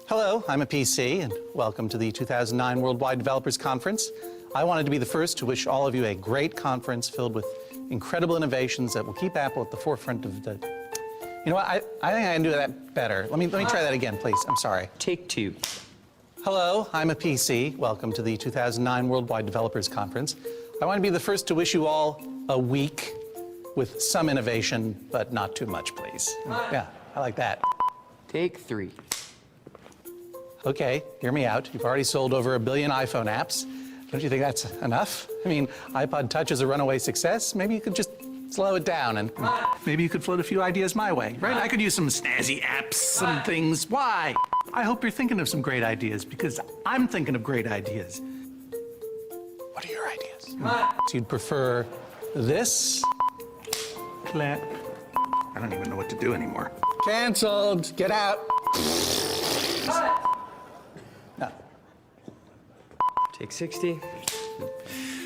Hello, I'm a PC, and welcome to the 2009 Worldwide Developers Conference. I wanted to be the first to wish all of you a great conference filled with incredible innovations that will keep Apple at the forefront of the... You know what, I think I can do that better. Let me try that again, please. I'm sorry. Take two. Hello, I'm a PC. Welcome to the 2009 Worldwide Developers Conference. I want to be the first to wish you all a week with some innovation, but not too much, please. Yeah, I like that. Take three. Okay, hear me out. You've already sold over 1 billion iPhone apps. Don't you think that's enough? I mean, iPod Touch is a runaway success. Maybe you could just slow it down and maybe you could float a few ideas my way, right? I could use some snazzy apps, some things. Why? I hope you're thinking of some great ideas because I'm thinking of great ideas. What are your ideas? So you'd prefer this? Click. I don't even know what to do anymore. Canceled. Get out. No. Take 60.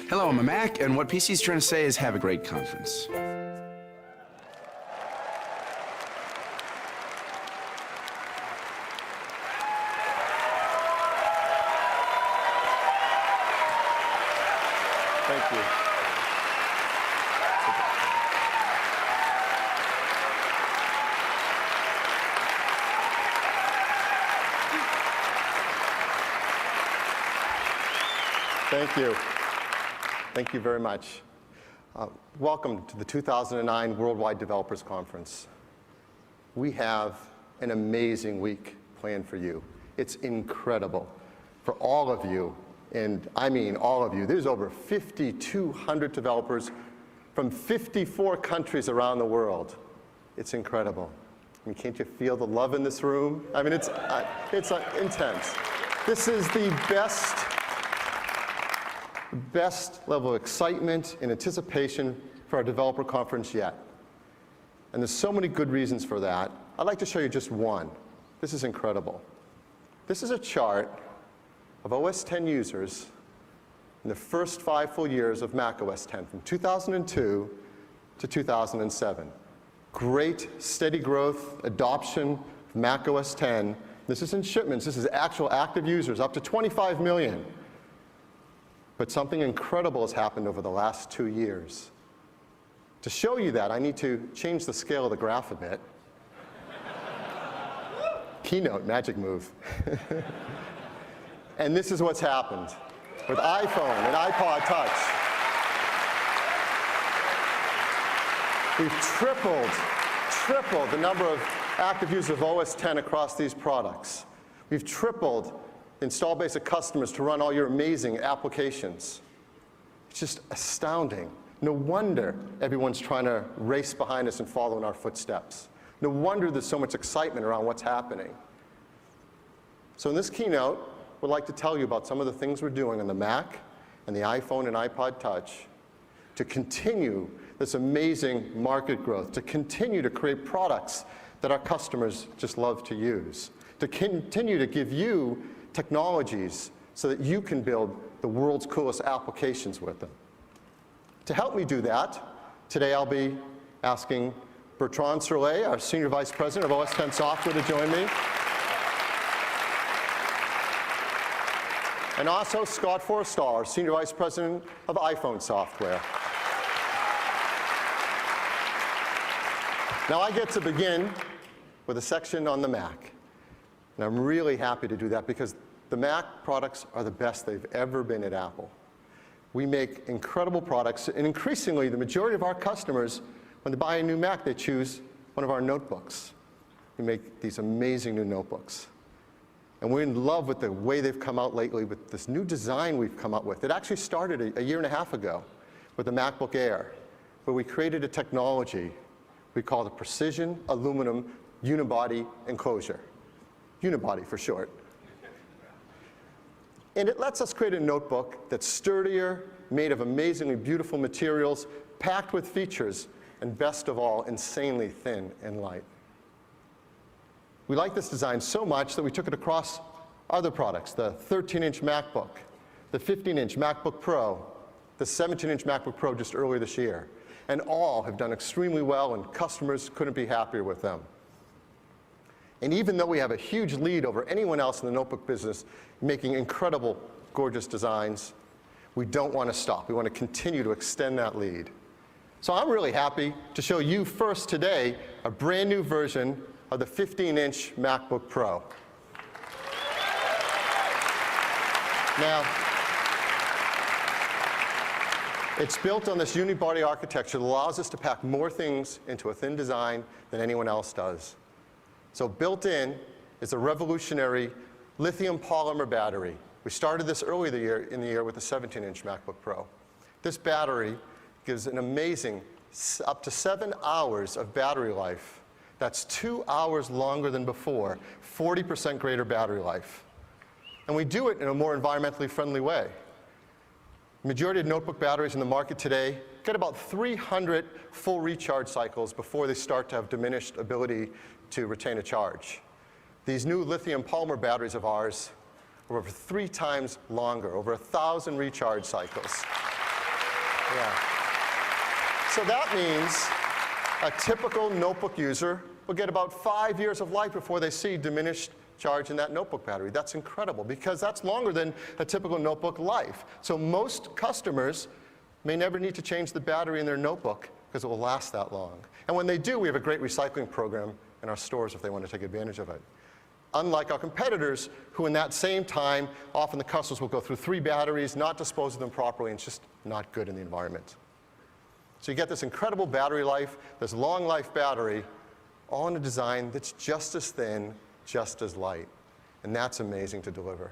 Hello, I'm a Mac, and what PC's trying to say is have a great conference. Thank you. Thank you. Thank you very much. Welcome to the 2009 Worldwide Developers Conference. We have an amazing week planned for you. It's incredible for all of you, and I mean all of you. There's over 5,200 developers from 54 countries around the world. It's incredible. I mean, can't you feel the love in this room? I mean, it's intense. This is the best level of excitement and anticipation for our developer conference yet. And there's so many good reasons for that. I'd like to show you just one. This is incredible. This is a chart of OS X users in the first 5 full years of Mac OS X, from 2002 to 2007. Great, steady growth, adoption of Mac OS X. This is in shipments. This is actual active users, up to 25 million. But something incredible has happened over the last 2 years. To show you that, I need to change the scale of the graph a bit. Keynote, magic move. And this is what's happened with iPhone and iPod Touch. We've tripled the number of active users of OS X across these products. We've tripled install base of customers to run all your amazing applications. It's just astounding. No wonder everyone's trying to race behind us and follow in our footsteps. No wonder there's so much excitement around what's happening. So in this keynote, we'd like to tell you about some of the things we're doing on the Mac and the iPhone and iPod Touch to continue this amazing market growth, to continue to create products that our customers just love to use, to continue to give you technologies so that you can build the world's coolest applications with them. To help me do that, today I'll be asking Bertrand Serlet, our Senior Vice President of OS X Software, to join me. And also Scott Forstall, our Senior Vice President of iPhone Software. Now I get to begin with a section on the Mac. And I'm really happy to do that because the Mac products are the best they've ever been at Apple. We make incredible products, and increasingly the majority of our customers, when they buy a new Mac, they choose one of our notebooks. We make these amazing new notebooks. And we're in love with the way they've come out lately with this new design we've come up with. It actually started a 1.5 years ago with the MacBook Air, where we created a technology we call the Precision Aluminum Unibody Enclosure. Unibody for short. And it lets us create a notebook that's sturdier, made of amazingly beautiful materials, packed with features, and best of all, insanely thin and light. We like this design so much that we took it across other products, the 13-inch MacBook, the 15-inch MacBook Pro, the 17-inch MacBook Pro just earlier this year. And all have done extremely well, and customers couldn't be happier with them. And even though we have a huge lead over anyone else in the notebook business, making incredible, gorgeous designs, we don't want to stop. We want to continue to extend that lead. So I'm really happy to show you first today a brand new version of the 15-inch MacBook Pro. Now, it's built on this unibody architecture that allows us to pack more things into a thin design than anyone else does. So built in is a revolutionary lithium polymer battery. We started this earlier in the year with the 17-inch MacBook Pro. This battery gives an amazing up to 7 hours of battery life. That's 2 hours longer than before, 40% greater battery life. And we do it in a more environmentally friendly way. The majority of notebook batteries in the market today get about 300 full recharge cycles before they start to have diminished ability to retain a charge. These new lithium polymer batteries of ours are over 3 times longer, over 1,000 recharge cycles. Yeah. So that means a typical notebook user will get about 5 years of life before they see diminished charge in that notebook battery. That's incredible because that's longer than a typical notebook life. So most customers may never need to change the battery in their notebook because it will last that long. And when they do, we have a great recycling program in our stores if they want to take advantage of it. Unlike our competitors, who in that same time, often the customers will go through 3 batteries, not dispose of them properly, and it's just not good in the environment. So you get this incredible battery life, this long life battery, all in a design that's just as thin, just as light. And that's amazing to deliver.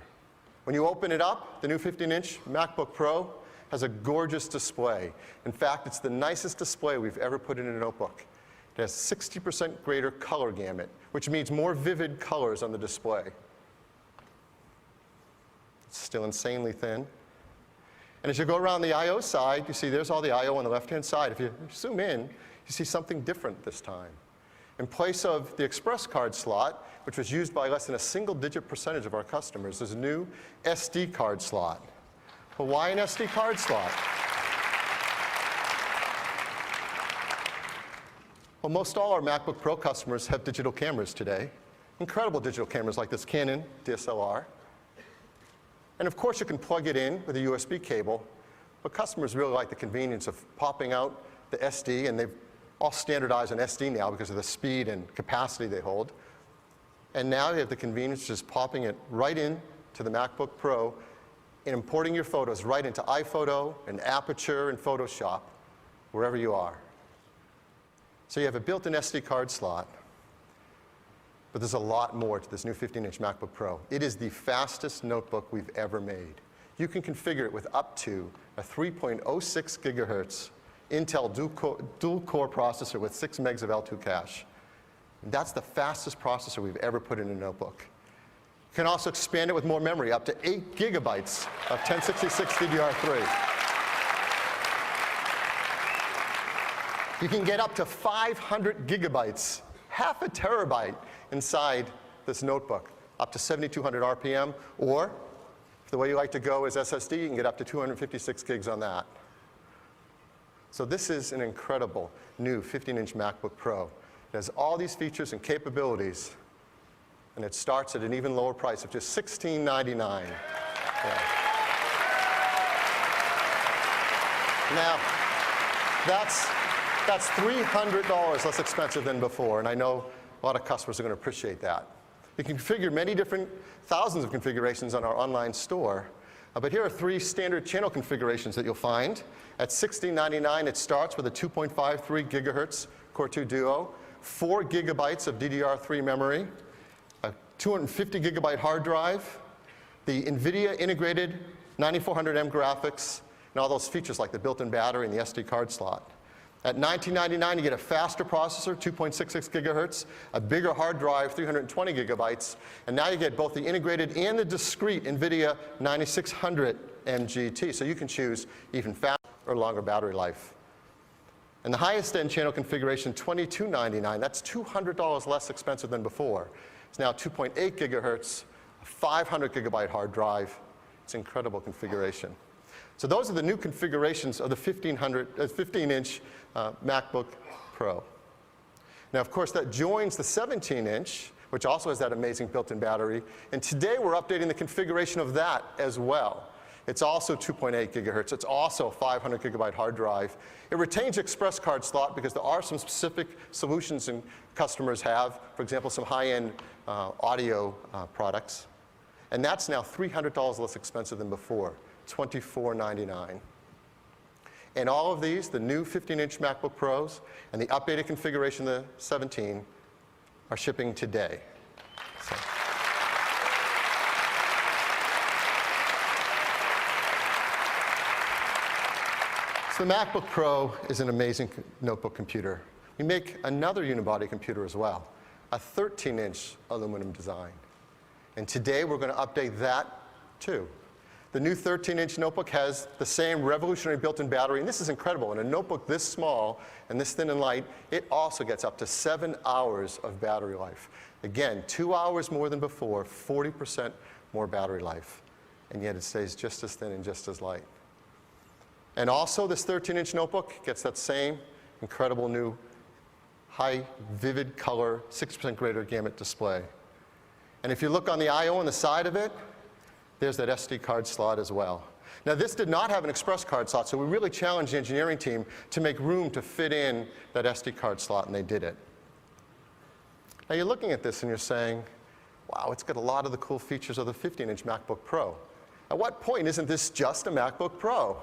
When you open it up, the new 15-inch MacBook Pro has a gorgeous display. In fact, it's the nicest display we've ever put in a notebook. It has 60% greater color gamut, which means more vivid colors on the display. It's still insanely thin. And as you go around the I/O side, you see there's all the I/O on the left-hand side. If you zoom in, you see something different this time. In place of the express card slot, which was used by less than a single-digit percentage of our customers, there's a new SD card slot. Well, why an SD card slot? Well, most all our MacBook Pro customers have digital cameras today. Incredible digital cameras like this Canon DSLR. And of course, you can plug it in with a USB cable, but customers really like the convenience of popping out the SD, and they've all standardized on SD now because of the speed and capacity they hold. And now you have the convenience of just popping it right in to the MacBook Pro and importing your photos right into iPhoto and Aperture and Photoshop, wherever you are. So you have a built-in SD card slot, but there's a lot more to this new 15-inch MacBook Pro. It is the fastest notebook we've ever made. You can configure it with up to a 3.06 gigahertz Intel dual-core processor with 6 megs of L2 cache. And that's the fastest processor we've ever put in a notebook. You can also expand it with more memory, up to 8 gigabytes of 1066 DDR3. You can get up to 500 gigabytes, half a terabyte inside this notebook, up to 7,200 RPM, or if the way you like to go is SSD, you can get up to 256 gigs on that. So this is an incredible new 15-inch MacBook Pro. It has all these features and capabilities, and it starts at an even lower price of just $1699. Yeah. Now, that's $300 less expensive than before, and I know a lot of customers are going to appreciate that. You can configure many different, thousands of configurations on our online store, but here are 3 standard channel configurations that you'll find. At $1699, it starts with a 2.53 gigahertz Core 2 Duo, 4 gigabytes of DDR3 memory, a 250 gigabyte hard drive, the NVIDIA integrated 9400M graphics, and all those features like the built-in battery and the SD card slot. At $1999, you get a faster processor, 2.66 gigahertz, a bigger hard drive, 320 gigabytes, and now you get both the integrated and the discrete NVIDIA 9600M GT, so you can choose even faster or longer battery life. And the highest end channel configuration, $2299, that's $200 less expensive than before. It's now 2.8 gigahertz, a 500 gigabyte hard drive. It's an incredible configuration. So those are the new configurations of the 15-inch MacBook Pro. Now, of course, that joins the 17-inch, which also has that amazing built-in battery. And today we're updating the configuration of that as well. It's also 2.8 gigahertz. It's also a 500 gigabyte hard drive. It retains express card slot because there are some specific solutions and customers have, for example, some high-end audio products. And that's now $300 less expensive than before, $24.99. And all of these, the new 15-inch MacBook Pros and the updated configuration of the 17, are shipping today. So the MacBook Pro is an amazing notebook computer. We make another unibody computer as well, a 13-inch aluminum design. And today we're going to update that too. The new 13-inch notebook has the same revolutionary built-in battery, and this is incredible. In a notebook this small and this thin and light, it also gets up to 7 hours of battery life. Again, 2 hours more than before, 40% more battery life, and yet it stays just as thin and just as light. And also, this 13-inch notebook gets that same incredible new high vivid color, 60% greater gamut display. And if you look on the I/O on the side of it, there's that SD card slot as well. Now, this did not have an express card slot, so we really challenged the engineering team to make room to fit in that SD card slot, and they did it. Now, you're looking at this and you're saying, wow, it's got a lot of the cool features of the 15-inch MacBook Pro. At what point isn't this just a MacBook Pro?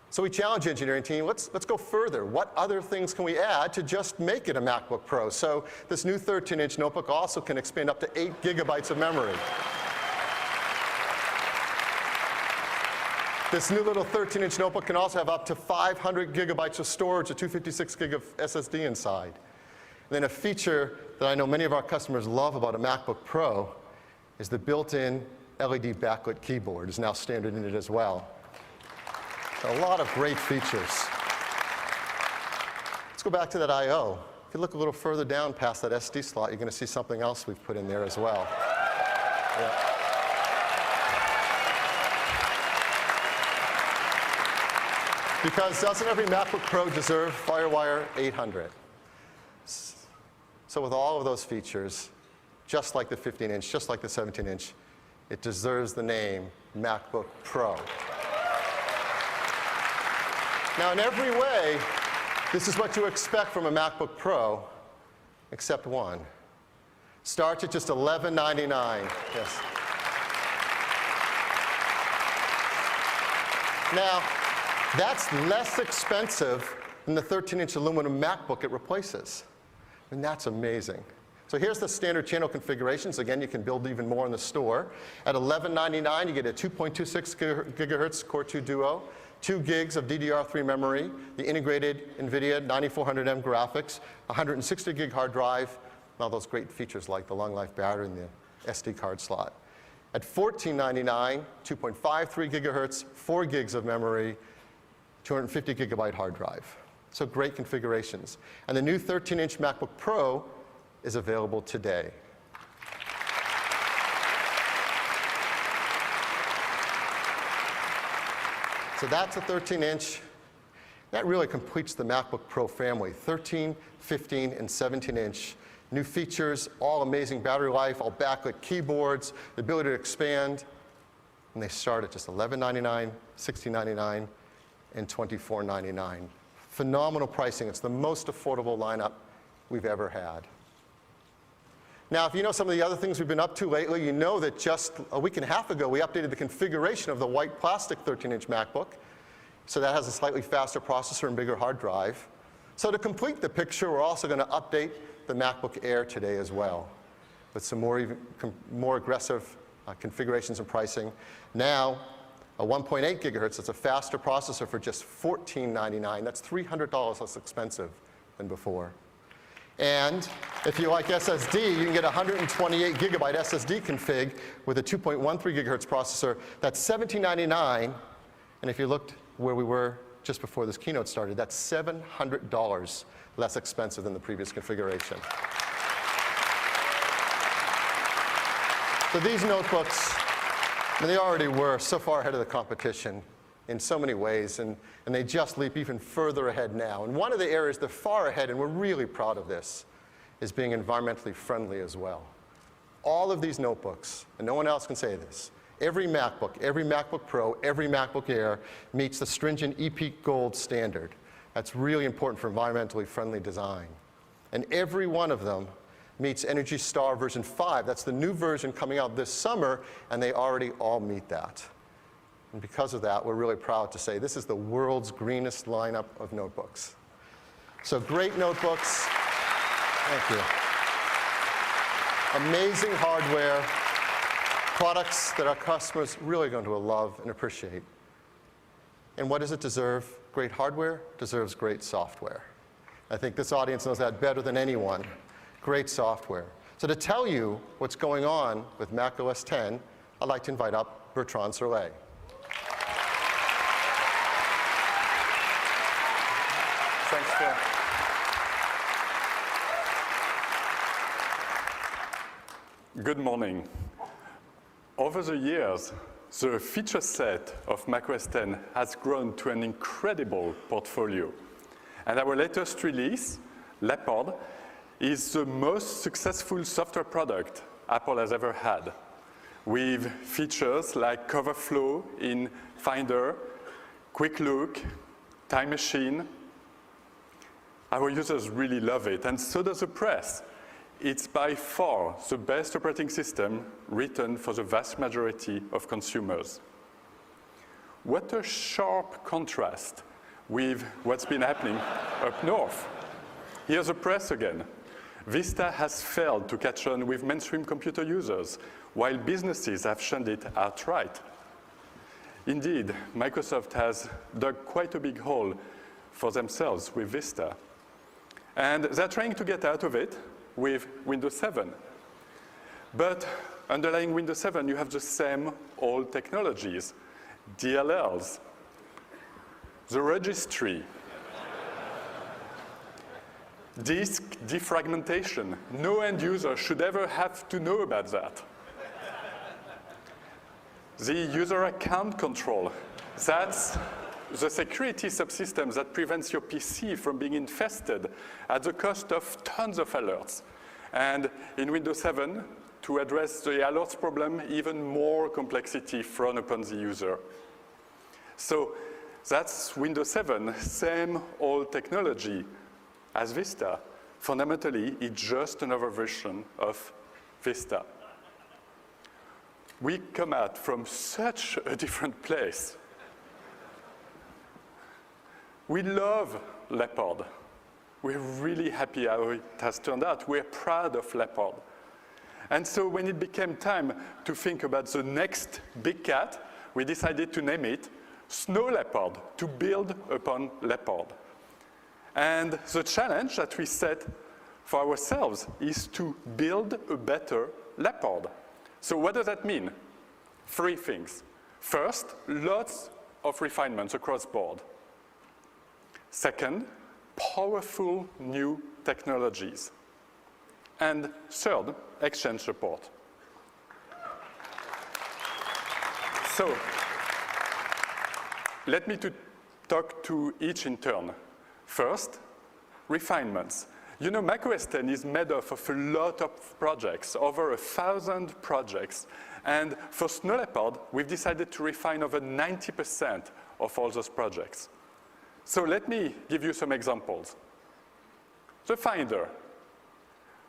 So we challenged the engineering team, let's go further. What other things can we add to just make it a MacBook Pro? So this new 13-inch notebook also can expand up to 8 gigabytes of memory. This new little 13-inch notebook can also have up to 500 gigabytes of storage, a 256 gig of SSD inside. And then a feature that I know many of our customers love about a MacBook Pro is the built-in LED backlit keyboard is now standard in it as well. A lot of great features. Let's go back to that I/O. If you look a little further down past that SD slot, you're going to see something else we've put in there as well. Yeah. Because doesn't every MacBook Pro deserve FireWire 800? So with all of those features, just like the 15-inch, just like the 17-inch, it deserves the name MacBook Pro. Now, in every way, this is what you expect from a MacBook Pro, except one. Starts at just $11.99. Yes. Now, that's less expensive than the 13-inch aluminum MacBook it replaces. And that's amazing. So here's the standard channel configurations. Again, you can build even more in the store. At $11.99, you get a 2.26 gigahertz Core 2 Duo, 2 gigs of DDR3 memory, the integrated NVIDIA 9400M graphics, 160 gig hard drive, and all those great features like the long life battery and the SD card slot. At $14.99, 2.53 gigahertz, 4 gigs of memory, 250 gigabyte hard drive. So great configurations. And the new 13-inch MacBook Pro is available today. So that's a 13-inch. That really completes the MacBook Pro family. 13, 15, and 17-inch. New features, all amazing battery life, all backlit keyboards, the ability to expand. And they start at just $11.99, $16.99, and $24.99. Phenomenal pricing. It's the most affordable lineup we've ever had. Now, if you know some of the other things we've been up to lately, you know that just a week and a half ago, we updated the configuration of the white plastic 13-inch MacBook. So that has a slightly faster processor and bigger hard drive. So to complete the picture, we're also going to update the MacBook Air today as well, with some more aggressive configurations and pricing. Now, a 1.8 gigahertz, that's a faster processor for just $14.99. That's $300 less expensive than before. And if you like SSD, you can get a 128 gigabyte SSD config with a 2.13 gigahertz processor. That's $17.99. And if you looked where we were just before this keynote started, that's $700 less expensive than the previous configuration. So these notebooks, and they already were so far ahead of the competition in so many ways, and they just leap even further ahead now. And one of the areas they're far ahead, and we're really proud of this, is being environmentally friendly as well. All of these notebooks, and no one else can say this, every MacBook Pro, every MacBook Air meets the stringent EPEAT Gold standard. That's really important for environmentally friendly design. And every one of them meets Energy Star version 5. That's the new version coming out this summer, and they already all meet that. And because of that, we're really proud to say this is the world's greenest lineup of notebooks. So great notebooks. Thank you. Amazing hardware, products that our customers really are going to love and appreciate. And what does it deserve? Great hardware deserves great software. I think this audience knows that better than anyone. Great software. So to tell you what's going on with Mac OS X, I'd like to invite up Bertrand Serlet. Thanks, Phil. Good morning. Over the years, the feature set of Mac OS X has grown to an incredible portfolio. And our latest release, Leopard, is the most successful software product Apple has ever had, with features like cover flow in Finder, Quick Look, Time Machine. Our users really love it, and so does the press. It's by far the best operating system written for the vast majority of consumers. What a sharp contrast with what's been happening up north. Here's the press again. Vista has failed to catch on with mainstream computer users, while businesses have shunned it outright. Indeed, Microsoft has dug quite a big hole for themselves with Vista. And they're trying to get out of it with Windows 7. But underlying Windows 7, you have the same old technologies, DLLs, the registry, disk defragmentation. No end user should ever have to know about that. The user account control, that's the security subsystem that prevents your PC from being infested at the cost of tons of alerts. And in Windows 7, to address the alerts problem, even more complexity thrown upon the user. So that's Windows 7, same old technology as Vista. Fundamentally, it's just another version of Vista. We come out from such a different place. We love Leopard. We're really happy how it has turned out. We're proud of Leopard. And so when it became time to think about the next big cat, we decided to name it Snow Leopard, to build upon Leopard. And the challenge that we set for ourselves is to build a better Leopard. So what does that mean? 3 things. First, lots of refinements across board. Second, powerful new technologies. And third, Exchange support. So let me talk to each in turn. First, refinements. You know, Mac OS X is made up of a lot of projects, over 1,000 projects. And for Snow Leopard, we've decided to refine over 90% of all those projects. So let me give you some examples. The Finder.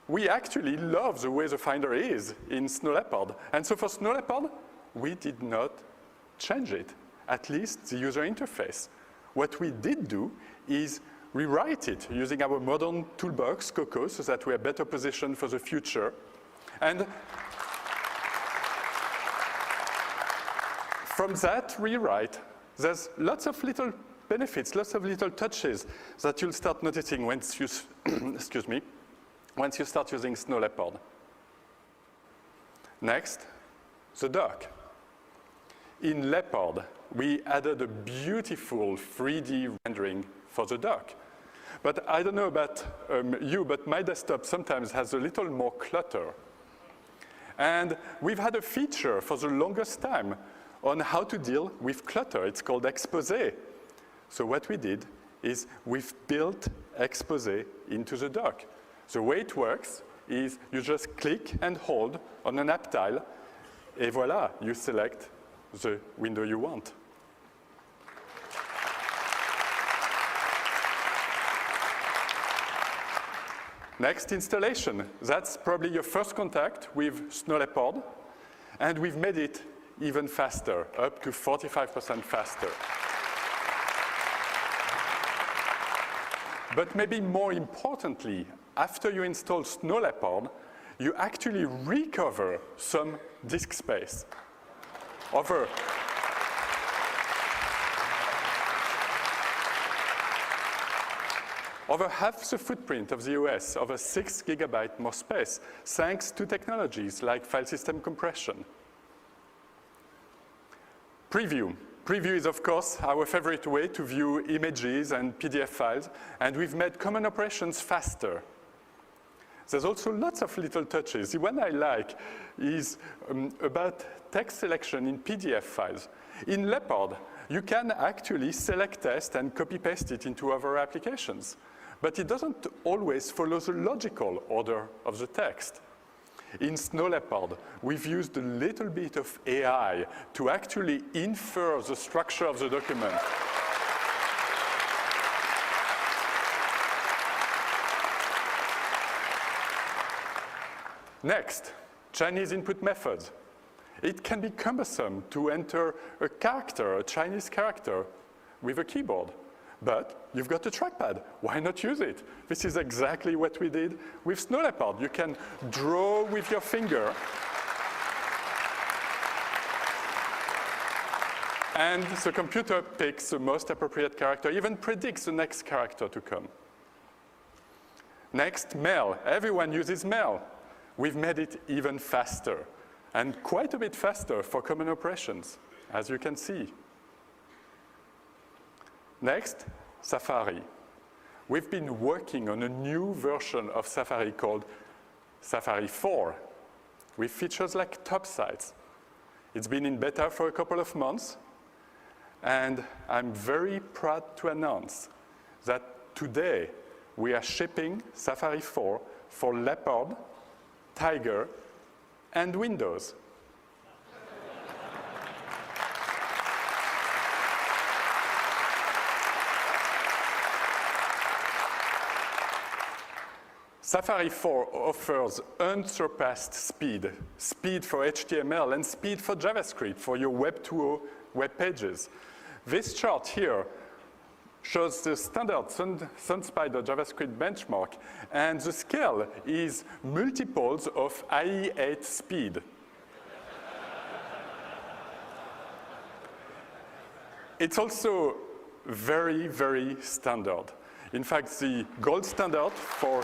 We actually love the way the Finder is in Snow Leopard. And so for Snow Leopard, we did not change it, at least the user interface. What we did do is rewrite it using our modern toolbox, Coco, so that we are better positioned for the future. And from that rewrite, there's lots of little benefits, lots of little touches that you'll start noticing once you, excuse me, once you start using Snow Leopard. Next, the dock. In Leopard, we added a beautiful 3D rendering for the dock. But I don't know about you, but my desktop sometimes has a little more clutter. And we've had a feature for the longest time on how to deal with clutter. It's called Exposé. So what we did is we've built Exposé into the dock. The way it works is you just click and hold on an app tile, et voila, you select the window you want. Next, installation. That's probably your first contact with Snow Leopard, and we've made it even faster, up to 45% faster. But maybe more importantly, after you install Snow Leopard, you actually recover some disk space. Over half the footprint of the OS, over 6 GB more space, thanks to technologies like file system compression. Preview. Preview is, of course, our favorite way to view images and PDF files, and we've made common operations faster. There's also lots of little touches. The one I like is about text selection in PDF files. In Leopard, you can actually select text and copy-paste it into other applications, but it doesn't always follow the logical order of the text. In Snow Leopard, we've used a little bit of AI to actually infer the structure of the document. Next, Chinese input methods. It can be cumbersome to enter a character, a Chinese character, with a keyboard. But you've got a trackpad. Why not use it? This is exactly what we did with Snow Leopard. You can draw with your finger. And the computer picks the most appropriate character, even predicts the next character to come. Next, mail. Everyone uses mail. We've made it even faster, and quite a bit faster for common operations, as you can see. Next, Safari. We've been working on a new version of Safari called Safari 4, with features like top sites. It's been in beta for a couple of months, and I'm very proud to announce that today we are shipping Safari 4 for Leopard, Tiger, and Windows. Safari 4 offers unsurpassed speed, speed for HTML and speed for JavaScript for your Web 2.0 web pages. This chart here shows the standard SunSpider JavaScript benchmark, and the scale is multiples of IE8 speed. It's also very, very standard. In fact, the gold standard for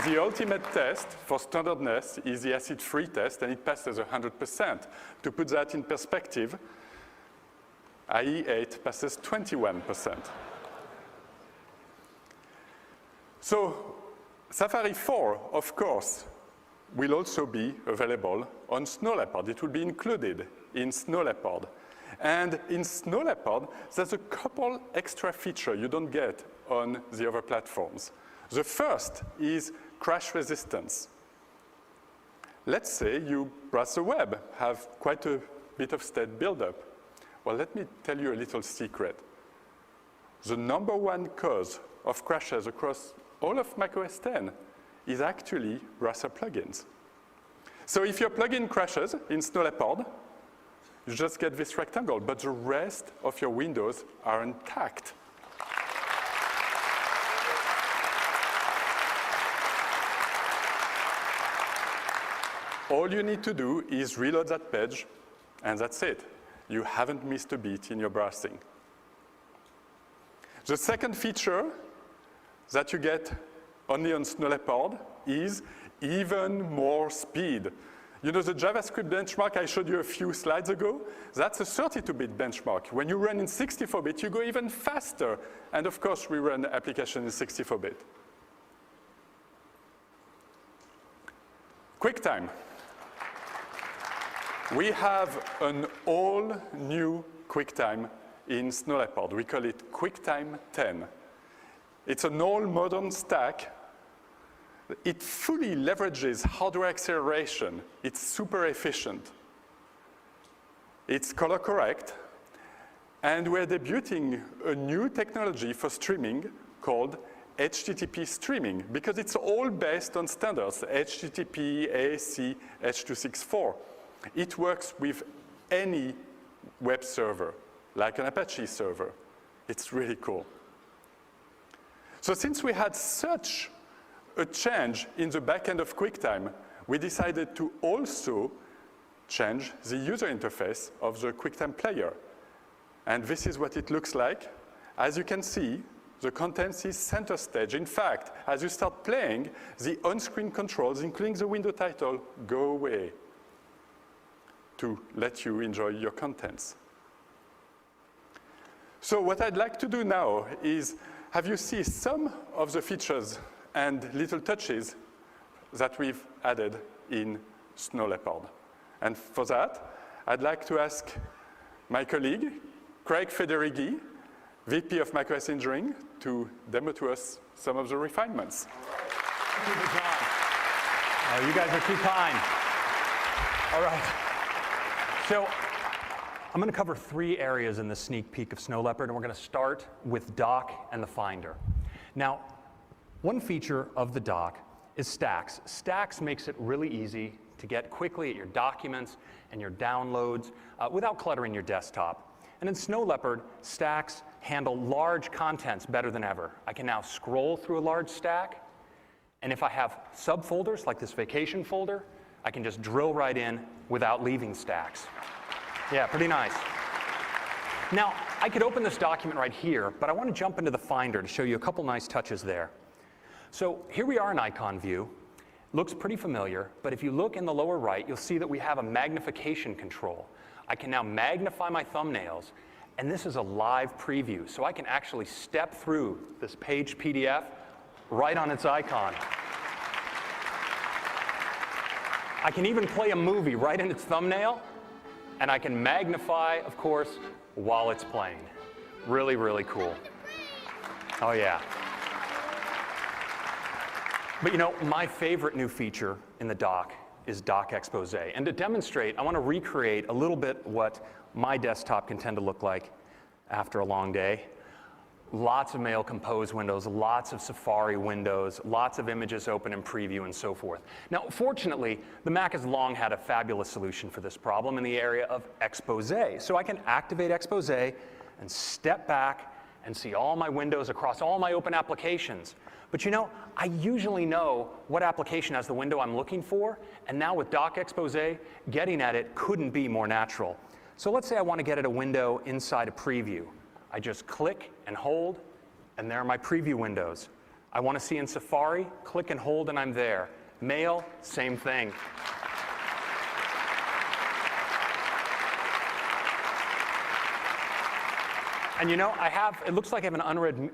the ultimate test for standardness is the acid-free test, and it passes 100%. To put that in perspective, IE8 passes 21%. So Safari 4, of course, will also be available on Snow Leopard. It will be included in Snow Leopard. And in Snow Leopard, there's a couple extra features you don't get on the other platforms. The first is crash resistance. Let's say you browse the web, have quite a bit of state buildup. Well, let me tell you a little secret. The #1 cause of crashes across all of macOS 10 is actually browser plugins. So if your plugin crashes in Snow Leopard, you just get this rectangle, but the rest of your windows are intact. All you need to do is reload that page, and that's it. You haven't missed a beat in your browsing. The second feature that you get only on Snow Leopard is even more speed. You know the JavaScript benchmark I showed you a few slides ago? That's a 32-bit benchmark. When you run in 64-bit, you go even faster. And of course, we run application in 64-bit. QuickTime. We have an all-new QuickTime in Snow Leopard. We call it QuickTime 10. It's an all-modern stack. It fully leverages hardware acceleration. It's super efficient. It's color correct. And we're debuting a new technology for streaming called HTTP streaming, because it's all based on standards, HTTP, AAC, H.264. It works with any web server, like an Apache server. It's really cool. So since we had such a change in the back end of QuickTime, we decided to also change the user interface of the QuickTime player. And this is what it looks like. As you can see, the content is center stage. In fact, as you start playing, the on-screen controls, including the window title, go away to let you enjoy your contents. So what I'd like to do now is have you see some of the features and little touches that we've added in Snow Leopard. And for that, I'd like to ask my colleague, Craig Federighi, VP of macOS Engineering, to demo to us some of the refinements. Thank you, John. Oh, you guys are too kind. All right. So I'm going to cover 3 areas in this sneak peek of Snow Leopard, and we're going to start with Dock and the Finder. Now, one feature of the dock is Stacks. Stacks makes it really easy to get quickly at your documents and your downloads without cluttering your desktop. And in Snow Leopard, Stacks handle large contents better than ever. I can now scroll through a large stack, and if I have subfolders like this vacation folder, I can just drill right in without leaving Stacks. Yeah, pretty nice. Now, I could open this document right here, but I want to jump into the Finder to show you a couple nice touches there. So here we are in icon view. Looks pretty familiar, but if you look in the lower right, you'll see that we have a magnification control. I can now magnify my thumbnails, and this is a live preview, so I can actually step through this page PDF right on its icon. I can even play a movie right in its thumbnail, and I can magnify, of course, while it's playing. Really, really cool. Oh, yeah. But you know, my favorite new feature in the dock is Dock Expose. And to demonstrate, I want to recreate a little bit what my desktop can tend to look like after a long day. Lots of Mail Compose windows, lots of Safari windows, lots of images open in preview, and so forth. Now, fortunately, the Mac has long had a fabulous solution for this problem in the area of Expose. So I can activate Expose and step back and see all my windows across all my open applications. But you know, I usually know what application has the window I'm looking for, and now with Dock Expose, getting at it couldn't be more natural. So let's say I want to get at a window inside a preview. I just click and hold, and there are my preview windows. I want to see in Safari, click and hold, and I'm there. Mail, same thing. And you know, it looks like I have an unread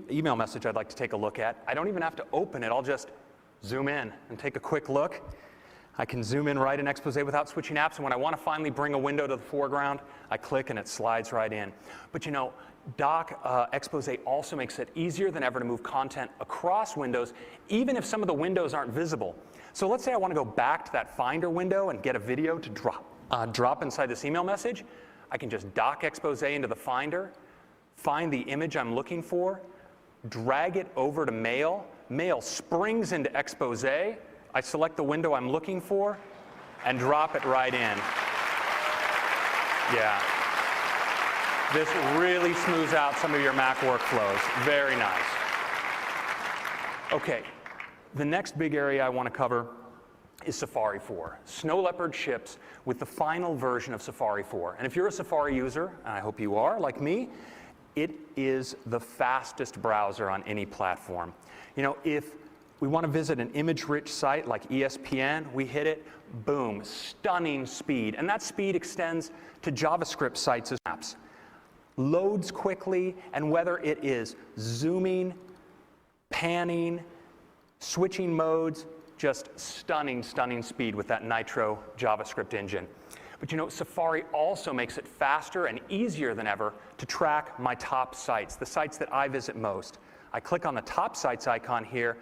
email message I'd like to take a look at. I don't even have to open it. I'll just zoom in and take a quick look. I can zoom in right in Expose without switching apps, and when I want to finally bring a window to the foreground, I click and it slides right in. But you know, Dock Expose also makes it easier than ever to move content across windows, even if some of the windows aren't visible. So let's say I want to go back to that Finder window and get a video to drop inside this email message. I can just Dock Expose into the Finder, find the image I'm looking for, drag it over to Mail. Mail springs into Expose. I select the window I'm looking for and drop it right in. Yeah. This really smooths out some of your Mac workflows. Very nice. Okay, the next big area I want to cover is Safari 4. Snow Leopard ships with the final version of Safari 4. And if you're a Safari user, and I hope you are, like me, it is the fastest browser on any platform. You know, if we want to visit an image-rich site like ESPN, we hit it, boom, stunning speed. And that speed extends to JavaScript sites as apps. Loads quickly, and whether it is zooming, panning, switching modes, just stunning, stunning speed with that Nitro JavaScript engine. But you know, Safari also makes it faster and easier than ever to track my top sites, the sites that I visit most. I click on the top sites icon here,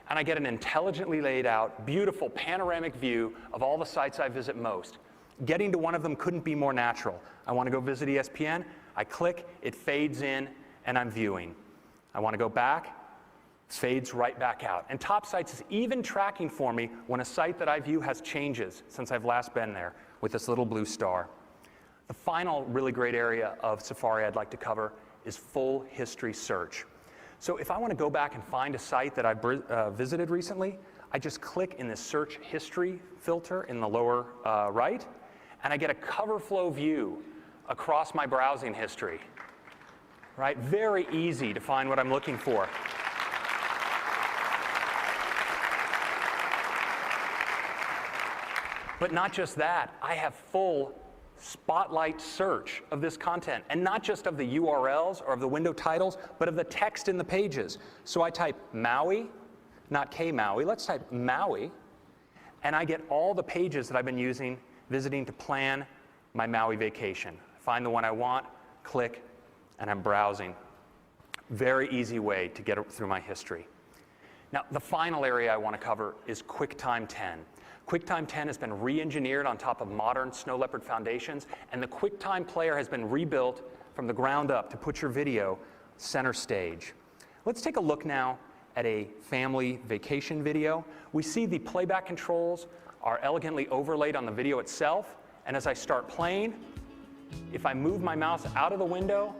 and I get an intelligently laid out, beautiful panoramic view of all the sites I visit most. Getting to one of them couldn't be more natural. I want to go visit ESPN. I click, it fades in, and I'm viewing. I want to go back, fades right back out. And Top Sites is even tracking for me when a site that I view has changes since I've last been there with this little blue star. The final really great area of Safari I'd like to cover is full history search. So if I want to go back and find a site that I visited recently, I just click in the search history filter in the lower right, and I get a cover flow view across my browsing history. Right? Very easy to find what I'm looking for. But not just that, I have full spotlight search of this content, and not just of the URLs or of the window titles, but of the text in the pages. So I type Maui, not K-Maui, let's type Maui, and I get all the pages that I've been visiting to plan my Maui vacation. Find the one I want, click, and I'm browsing. Very easy way to get through my history. Now, the final area I want to cover is QuickTime 10. QuickTime 10 has been re-engineered on top of modern Snow Leopard foundations, and the QuickTime player has been rebuilt from the ground up to put your video center stage. Let's take a look now at a family vacation video. We see the playback controls are elegantly overlaid on the video itself, and as I start playing, if I move my mouse out of the window,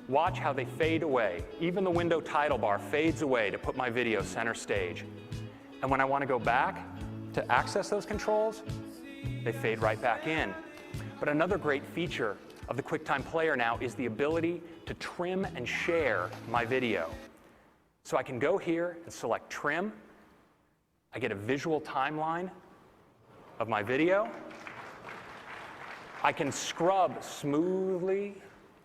watch how they fade away. Even the window title bar fades away to put my video center stage. And when I want to go back to access those controls, they fade right back in. But another great feature of the QuickTime player now is the ability to trim and share my video. So I can go here and select trim. I get a visual timeline of my video. I can scrub smoothly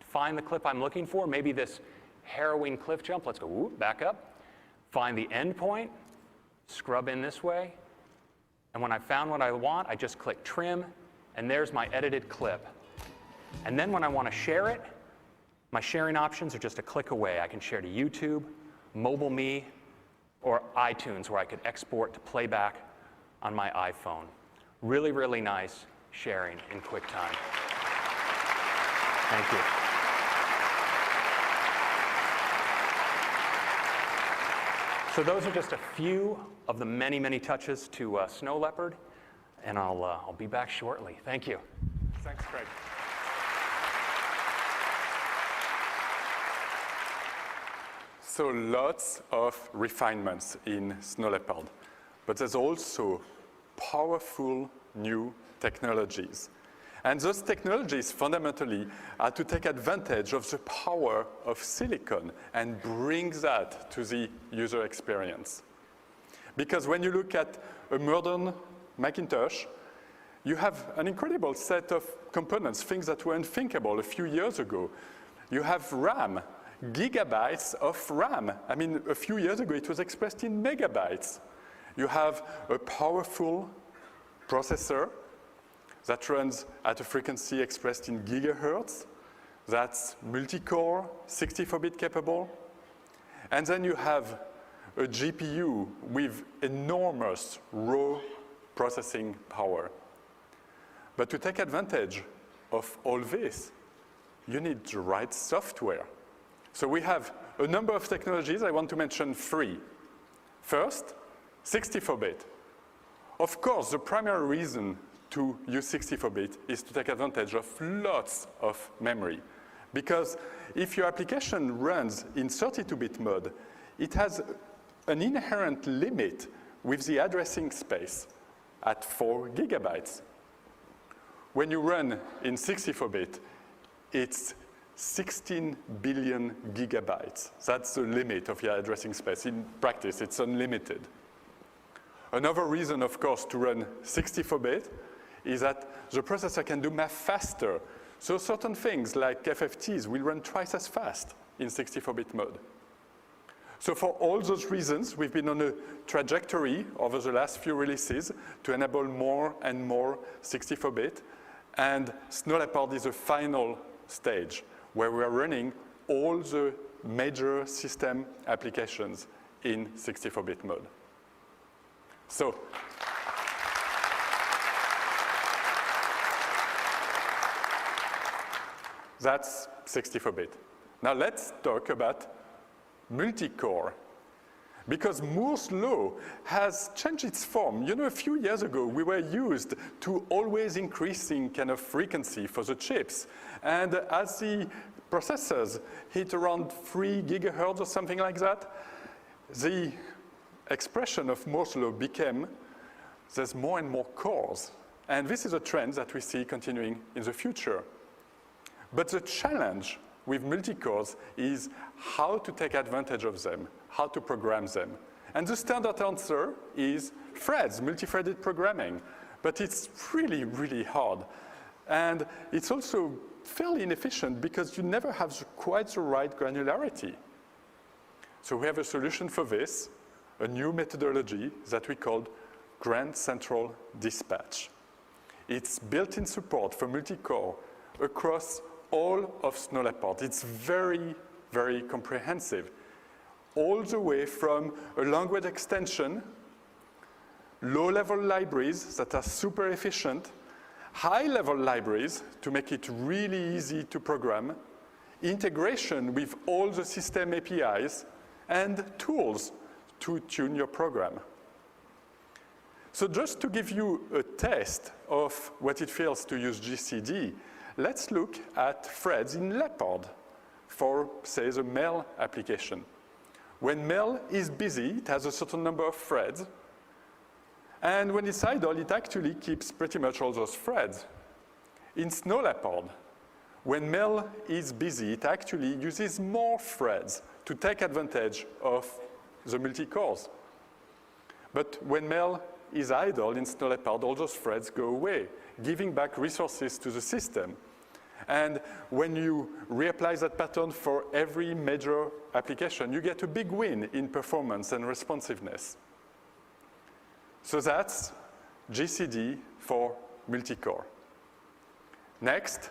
to find the clip I'm looking for, maybe this harrowing cliff jump. Let's go whoop, back up. Find the end point, scrub in this way. And when I found what I want, I just click trim, and there's my edited clip. And then when I want to share it, my sharing options are just a click away. I can share to YouTube, MobileMe, or iTunes, where I could export to playback on my iPhone. Really, really nice sharing in QuickTime. Thank you. So those are just a few of the many, many touches to Snow Leopard, and I'll be back shortly. Thank you. Thanks, Craig. So lots of refinements in Snow Leopard, but there's also powerful new technologies. And those technologies fundamentally are to take advantage of the power of silicon and bring that to the user experience. Because when you look at a modern Macintosh, you have an incredible set of components, things that were unthinkable a few years ago. You have RAM, gigabytes of RAM. I mean, a few years ago, it was expressed in megabytes. You have a powerful processor that runs at a frequency expressed in gigahertz. That's multi-core, 64-bit capable. And then you have a GPU with enormous raw processing power. But to take advantage of all this, you need the right software. So we have a number of technologies. I want to mention three. First, 64-bit. Of course, the primary reason to use 64-bit is to take advantage of lots of memory. Because if your application runs in 32-bit mode, it has an inherent limit with the addressing space at 4 gigabytes. When you run in 64-bit, it's 16 billion gigabytes. That's the limit of your addressing space. In practice, it's unlimited. Another reason, of course, to run 64-bit is that the processor can do math faster. So certain things like FFTs will run twice as fast in 64-bit mode. So for all those reasons, we've been on a trajectory over the last few releases to enable more and more 64-bit. And Snow Leopard is the final stage where we are running all the major system applications in 64-bit mode. So, that's 64-bit. Now let's talk about multi-core. Because Moore's law has changed its form. You know, a few years ago, we were used to always increasing kind of frequency for the chips. And as the processors hit around 3 gigahertz or something like that, the expression of Moore's law became there's more and more cores. And this is a trend that we see continuing in the future. But the challenge with multi-cores is how to take advantage of them, how to program them. And the standard answer is threads, multi-threaded programming. But it's really, really hard. And it's also fairly inefficient because you never have quite the right granularity. So we have a solution for this, a new methodology that we called Grand Central Dispatch. It's built-in support for multi-core across all of Snow Leopard. It's very, very comprehensive. All the way from a language extension, low-level libraries that are super efficient, high-level libraries to make it really easy to program, integration with all the system APIs, and tools to tune your program. So just to give you a taste of what it feels to use GCD, let's look at threads in Leopard for, say, the mail application. When mail is busy, it has a certain number of threads. And when it's idle, it actually keeps pretty much all those threads. In Snow Leopard, when mail is busy, it actually uses more threads to take advantage of the multi-cores. But when mail is idle in Snow Leopard, all those threads go away, giving back resources to the system. And when you reapply that pattern for every major application, you get a big win in performance and responsiveness. So that's GCD for multi-core. Next,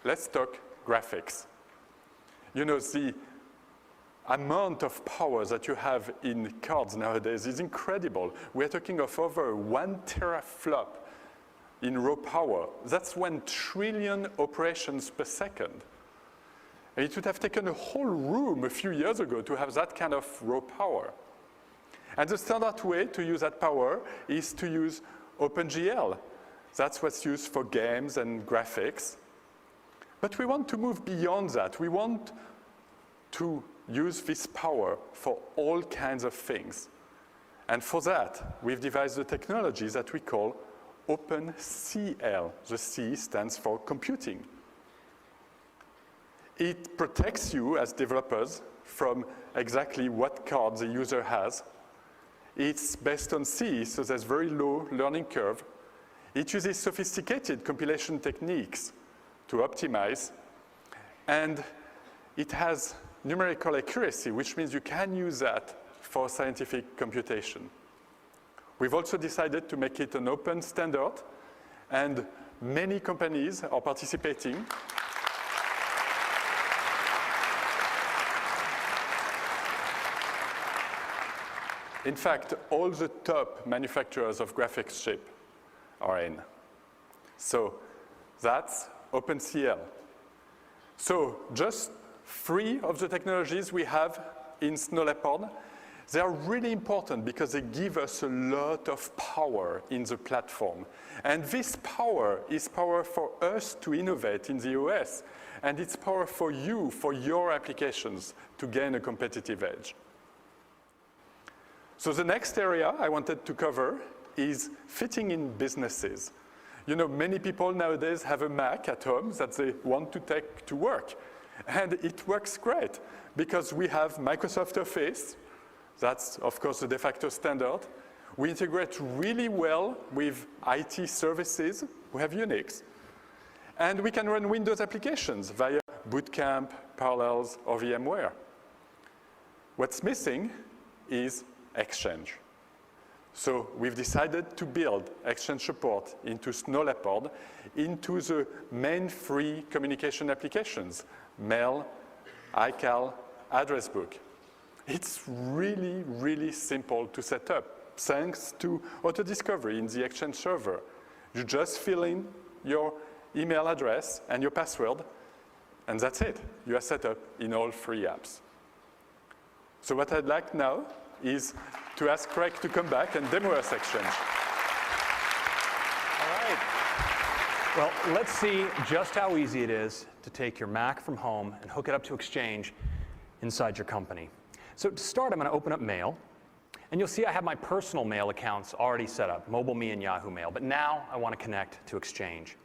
let's talk graphics. You know, the amount of power that you have in cards nowadays is incredible. We're talking of over 1 teraflop in raw power. That's 1 trillion operations per second. And it would have taken a whole room a few years ago to have that kind of raw power. And the standard way to use that power is to use OpenGL. That's what's used for games and graphics. But we want to move beyond that. We want to use this power for all kinds of things. And for that, we've devised a technology that we call OpenCL. The C stands for computing. It protects you as developers from exactly what card the user has. It's based on C, so there's very low learning curve. It uses sophisticated compilation techniques to optimize. And it has numerical accuracy, which means you can use that for scientific computation. We've also decided to make it an open standard, and many companies are participating. In fact, all the top manufacturers of graphics chip are in. So that's OpenCL. So just 3 of the technologies we have in Snow Leopard, they are really important because they give us a lot of power in the platform. And this power is power for us to innovate in the OS. And it's power for you, for your applications, to gain a competitive edge. So the next area I wanted to cover is fitting in businesses. You know, many people nowadays have a Mac at home that they want to take to work. And it works great because we have Microsoft Office. That's, of course, the de facto standard. We integrate really well with IT services. We have Unix. And we can run Windows applications via Boot Camp, Parallels, or VMware. What's missing is Exchange. So we've decided to build Exchange support into Snow Leopard into the main 3 communication applications, Mail, iCal, address book. It's really, really simple to set up, thanks to auto-discovery in the Exchange server. You just fill in your email address and your password, and that's it. You are set up in all 3 apps. So what I'd like now is to ask Craig to come back and demo us Exchange. All right. Well, let's see just how easy it is to take your Mac from home and hook it up to Exchange inside your company. So to start, I'm going to open up Mail. And you'll see I have my personal mail accounts already set up, MobileMe and Yahoo Mail. But now I want to connect to Exchange.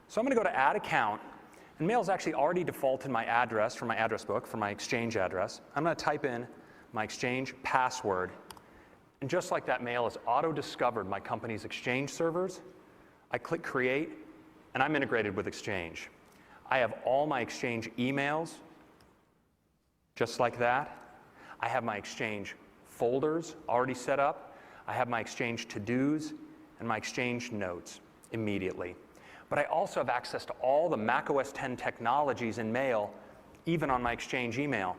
So I'm going to go to Add Account. And Mail's actually already defaulted my address from my address book, for my Exchange address. I'm going to type in my Exchange password. And just like that, Mail has auto-discovered my company's Exchange servers. I click Create, and I'm integrated with Exchange. I have all my Exchange emails, just like that. I have my Exchange folders already set up. I have my Exchange to-dos and my Exchange notes immediately. But I also have access to all the macOS 10 technologies in Mail, even on my Exchange email.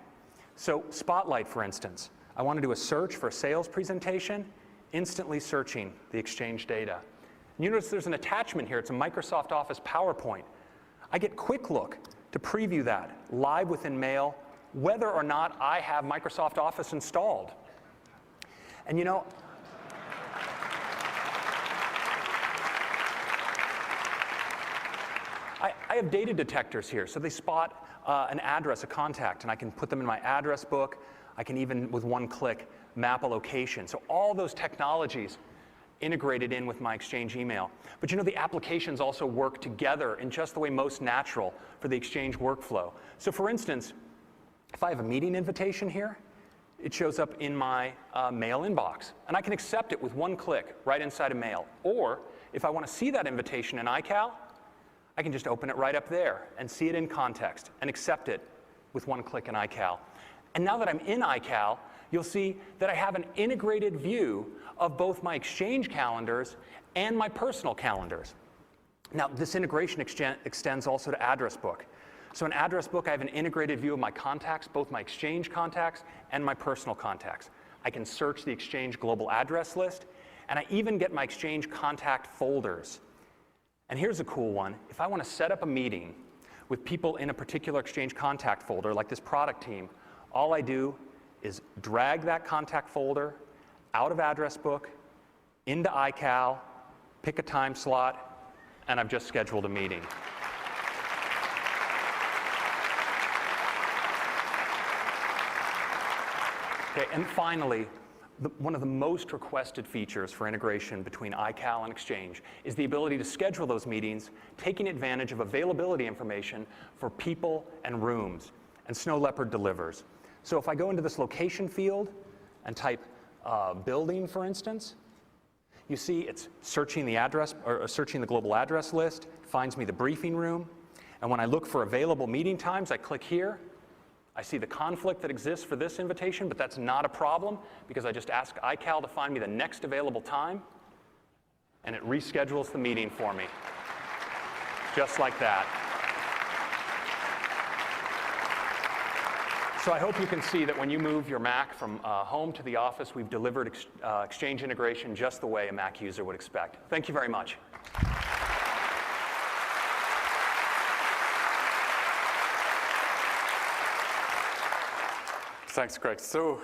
So Spotlight, for instance, I want to do a search for a sales presentation, instantly searching the Exchange data. And you notice there's an attachment here. It's a Microsoft Office PowerPoint. I get Quick Look to preview that live within Mail, whether or not I have Microsoft Office installed. And you know, I have data detectors here, so they spot an address, a contact, and I can put them in my address book. I can even, with one click, map a location. So all those technologies integrated in with my Exchange email. But you know, the applications also work together in just the way most natural for the Exchange workflow. So for instance, if I have a meeting invitation here, it shows up in my Mail inbox. And I can accept it with one click right inside of Mail. Or if I want to see that invitation in iCal, I can just open it right up there and see it in context and accept it with one click in iCal. And now that I'm in iCal, you'll see that I have an integrated view of both my Exchange calendars and my personal calendars. Now, this integration extends also to Address Book. So in Address Book, I have an integrated view of my contacts, both my Exchange contacts and my personal contacts. I can search the Exchange global address list, and I even get my Exchange contact folders. And here's a cool one. If I want to set up a meeting with people in a particular Exchange contact folder, like this product team, all I do is drag that contact folder out of Address Book, into iCal, pick a time slot, and I've just scheduled a meeting. Okay, and finally, one of the most requested features for integration between iCal and Exchange is the ability to schedule those meetings, taking advantage of availability information for people and rooms. And Snow Leopard delivers. So if I go into this location field and type building, for instance, you see it's searching the address, or searching the global address list, finds me the briefing room. And when I look for available meeting times, I click here. I see the conflict that exists for this invitation, but that's not a problem because I just ask iCal to find me the next available time, and it reschedules the meeting for me, just like that. So I hope you can see that when you move your Mac from home to the office, we've delivered Exchange integration just the way a Mac user would expect. Thank you very much. Thanks, Craig. So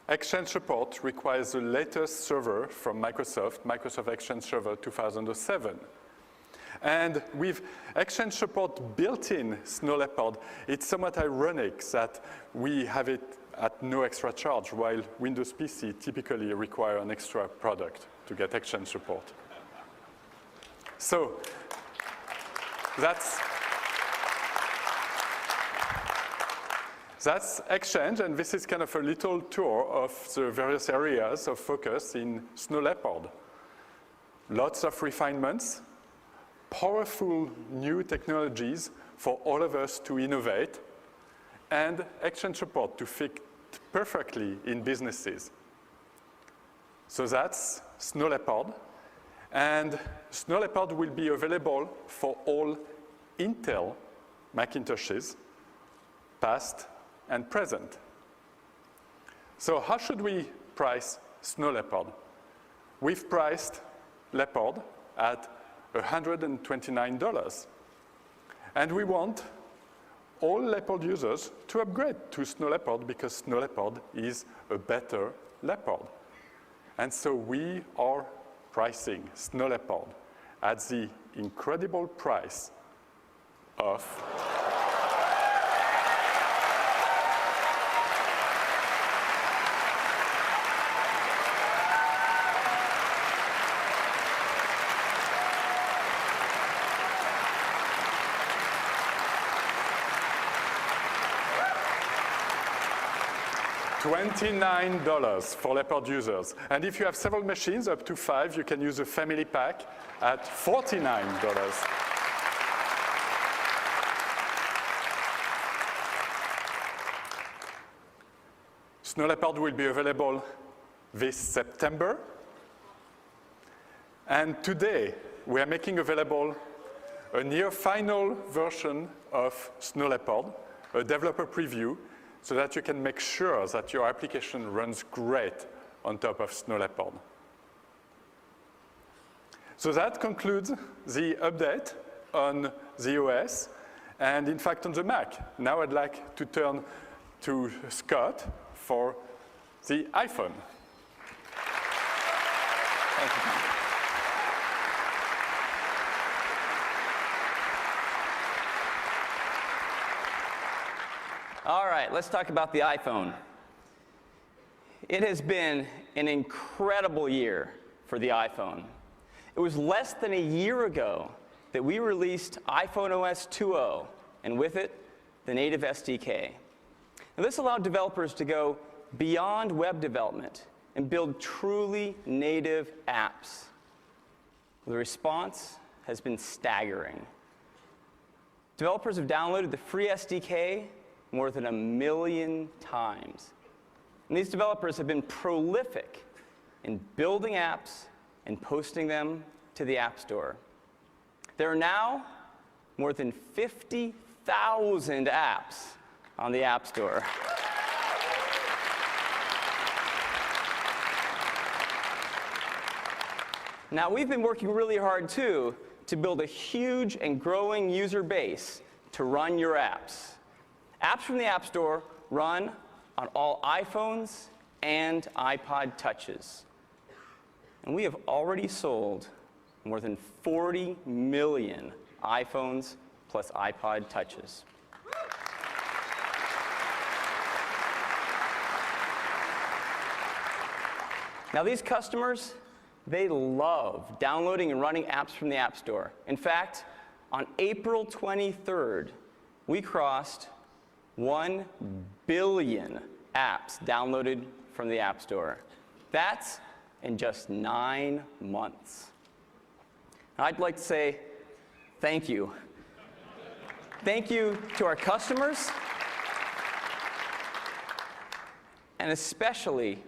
Exchange support requires the latest server from Microsoft Exchange Server 2007. And with Exchange support built in Snow Leopard, it's somewhat ironic that we have it at no extra charge, while Windows PC typically require an extra product to get Exchange support. So that's Exchange, and this is kind of a little tour of the various areas of focus in Snow Leopard. Lots of refinements, powerful new technologies for all of us to innovate, and Exchange support to fit perfectly in businesses. So that's Snow Leopard, and Snow Leopard will be available for all Intel Macintoshes, past and present. So how should we price Snow Leopard? We've priced Leopard at $129. And we want all Leopard users to upgrade to Snow Leopard because Snow Leopard is a better Leopard. And so we are pricing Snow Leopard at the incredible price of $29 for Leopard users. And if you have several machines, up to 5, you can use a family pack at $49. Snow Leopard will be available this September. And today, we are making available a near final version of Snow Leopard, a developer preview, so that you can make sure that your application runs great on top of Snow Leopard. So that concludes the update on the OS, and in fact on the Mac. Now I'd like to turn to Scott for the iPhone. Thank you, Tom. All right, let's talk about the iPhone. It has been an incredible year for the iPhone. It was less than a year ago that we released iPhone OS 2.0, and with it, the native SDK. Now, this allowed developers to go beyond web development and build truly native apps. The response has been staggering. Developers have downloaded the free SDK more than 1 million times. And these developers have been prolific in building apps and posting them to the App Store. There are now more than 50,000 apps on the App Store. Now, we've been working really hard, too, to build a huge and growing user base to run your apps. Apps from the App Store run on all iPhones and iPod Touches. And we have already sold more than 40 million iPhones plus iPod Touches. Now, these customers, they love downloading and running apps from the App Store. In fact, on April 23rd, we crossed 1 billion apps downloaded from the App Store. That's in just 9 months. And I'd like to say thank you. Thank you to our customers, and especially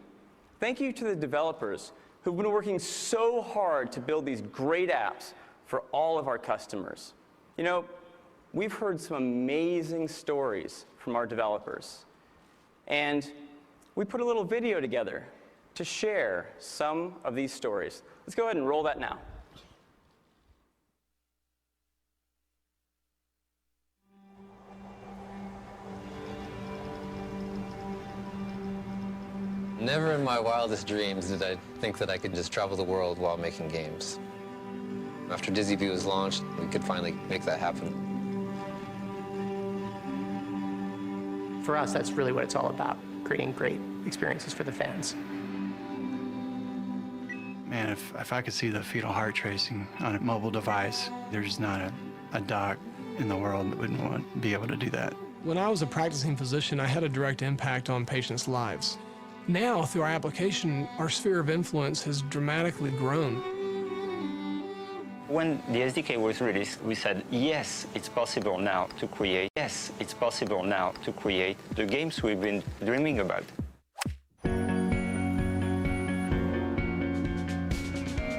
thank you to the developers who've been working so hard to build these great apps for all of our customers. You know, we've heard some amazing stories from our developers. And we put a little video together to share some of these stories. Let's go ahead and roll that now. Never in my wildest dreams did I think that I could just travel the world while making games. After DizzyView was launched, we could finally make that happen. For us, that's really what it's all about, creating great experiences for the fans. Man, if I could see the fetal heart tracing on a mobile device, there's not a doc in the world that wouldn't want to be able to do that. When I was a practicing physician, I had a direct impact on patients' lives. Now, through our application, our sphere of influence has dramatically grown. When the SDK was released, we said, yes, it's possible now to create. Yes, it's possible now to create the games we've been dreaming about.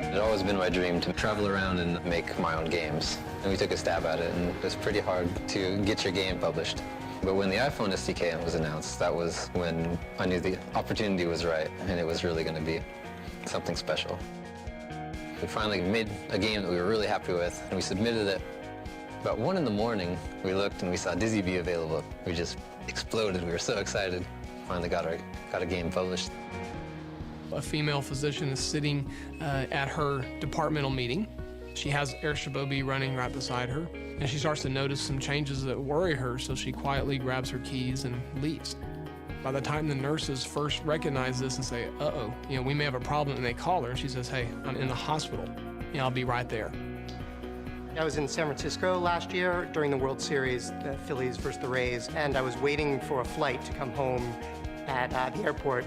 It's always been my dream to travel around and make my own games. And we took a stab at it, and it was pretty hard to get your game published. But when the iPhone SDK was announced, that was when I knew the opportunity was right, and it was really going to be something special. We finally made a game that we were really happy with, and we submitted it. About 1 in the morning, we looked and we saw Dizzy View available. We just exploded. We were so excited. Finally got a game published. A female physician is sitting at her departmental meeting. She has Airship running right beside her, and she starts to notice some changes that worry her, so she quietly grabs her keys and leaves. By the time the nurses first recognize this and say, uh-oh, we may have a problem, and they call her, and she says, hey, I'm in the hospital. I'll be right there. I was in San Francisco last year during the World Series, the Phillies versus the Rays, and I was waiting for a flight to come home at the airport.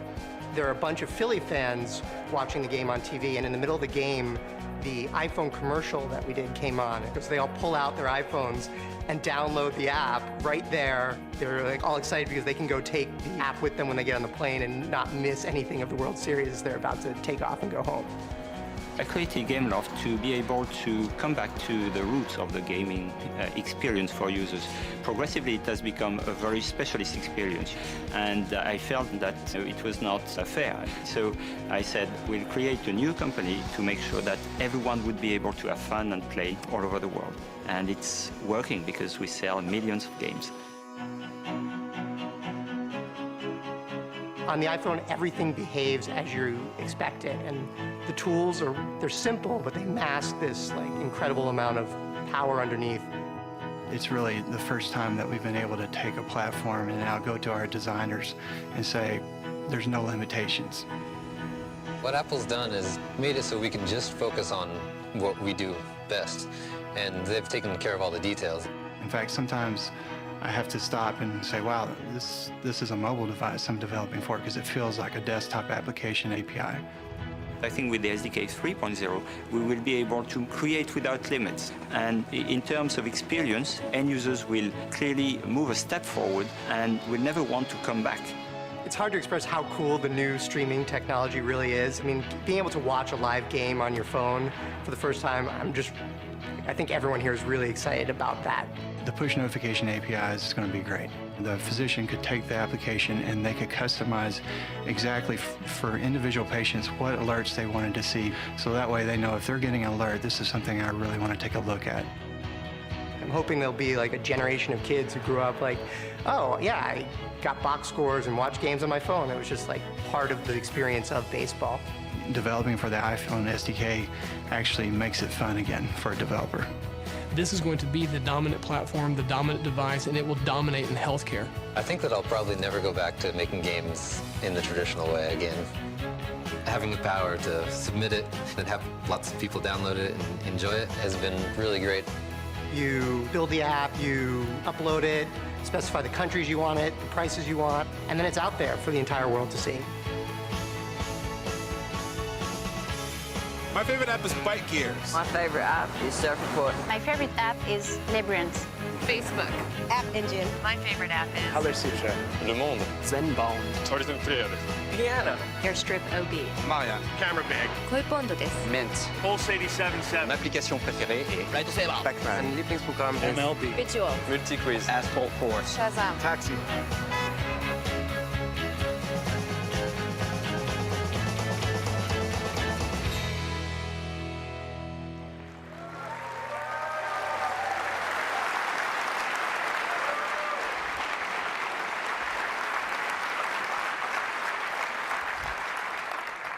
There are a bunch of Philly fans watching the game on TV, and in the middle of the game, the iPhone commercial that we did came on. Because they all pull out their iPhones and download the app right there. They're like all excited because they can go take the app with them when they get on the plane and not miss anything of the World Series. They're about to take off and go home. I created Gameloft to be able to come back to the roots of the gaming experience for users. Progressively, it has become a very specialist experience, and I felt that it was not fair. So I said, we'll create a new company to make sure that everyone would be able to have fun and play all over the world. And it's working because we sell millions of games. On the iPhone, everything behaves as you expect it, and the tools they're simple, but they mask this incredible amount of power underneath. It's really the first time that we've been able to take a platform and now go to our designers and say, there's no limitations. What Apple's done is made it so we can just focus on what we do best, and they've taken care of all the details. In fact, sometimes I have to stop and say, wow, this is a mobile device I'm developing for, because it feels like a desktop application API. I think with the SDK 3.0, we will be able to create without limits. And in terms of experience, end users will clearly move a step forward and will never want to come back. It's hard to express how cool the new streaming technology really is. I mean, being able to watch a live game on your phone for the first time, I think everyone here is really excited about that. The push notification API is going to be great. The physician could take the application and they could customize exactly for individual patients what alerts they wanted to see. So that way they know if they're getting an alert, this is something I really want to take a look at. I'm hoping there'll be a generation of kids who grew up oh yeah, I got box scores and watched games on my phone. It was just part of the experience of baseball. Developing for the iPhone SDK actually makes it fun again for a developer. This is going to be the dominant platform, the dominant device, and it will dominate in healthcare. I think that I'll probably never go back to making games in the traditional way again. Having the power to submit it and have lots of people download it and enjoy it has been really great. You build the app, you upload it, specify the countries you want it, the prices you want, and then it's out there for the entire world to see. My favorite app is Bike Gears. My favorite app is Surf Report. My favorite app is Labyrinth. Facebook. App Engine. My favorite app is Color Sutra. Le Monde. Zenbone. Horizon 3. Piano. Airstrip OB. Maya. Camera Bag. Koipondo desu. Mint. Pulse 87.7. Mon application préférée est Lightsaber. Pac-Man. Mein Lieblingsprogramm ist MLB. Ritual. Multiquiz. Asphalt Force. Shazam. Taxi.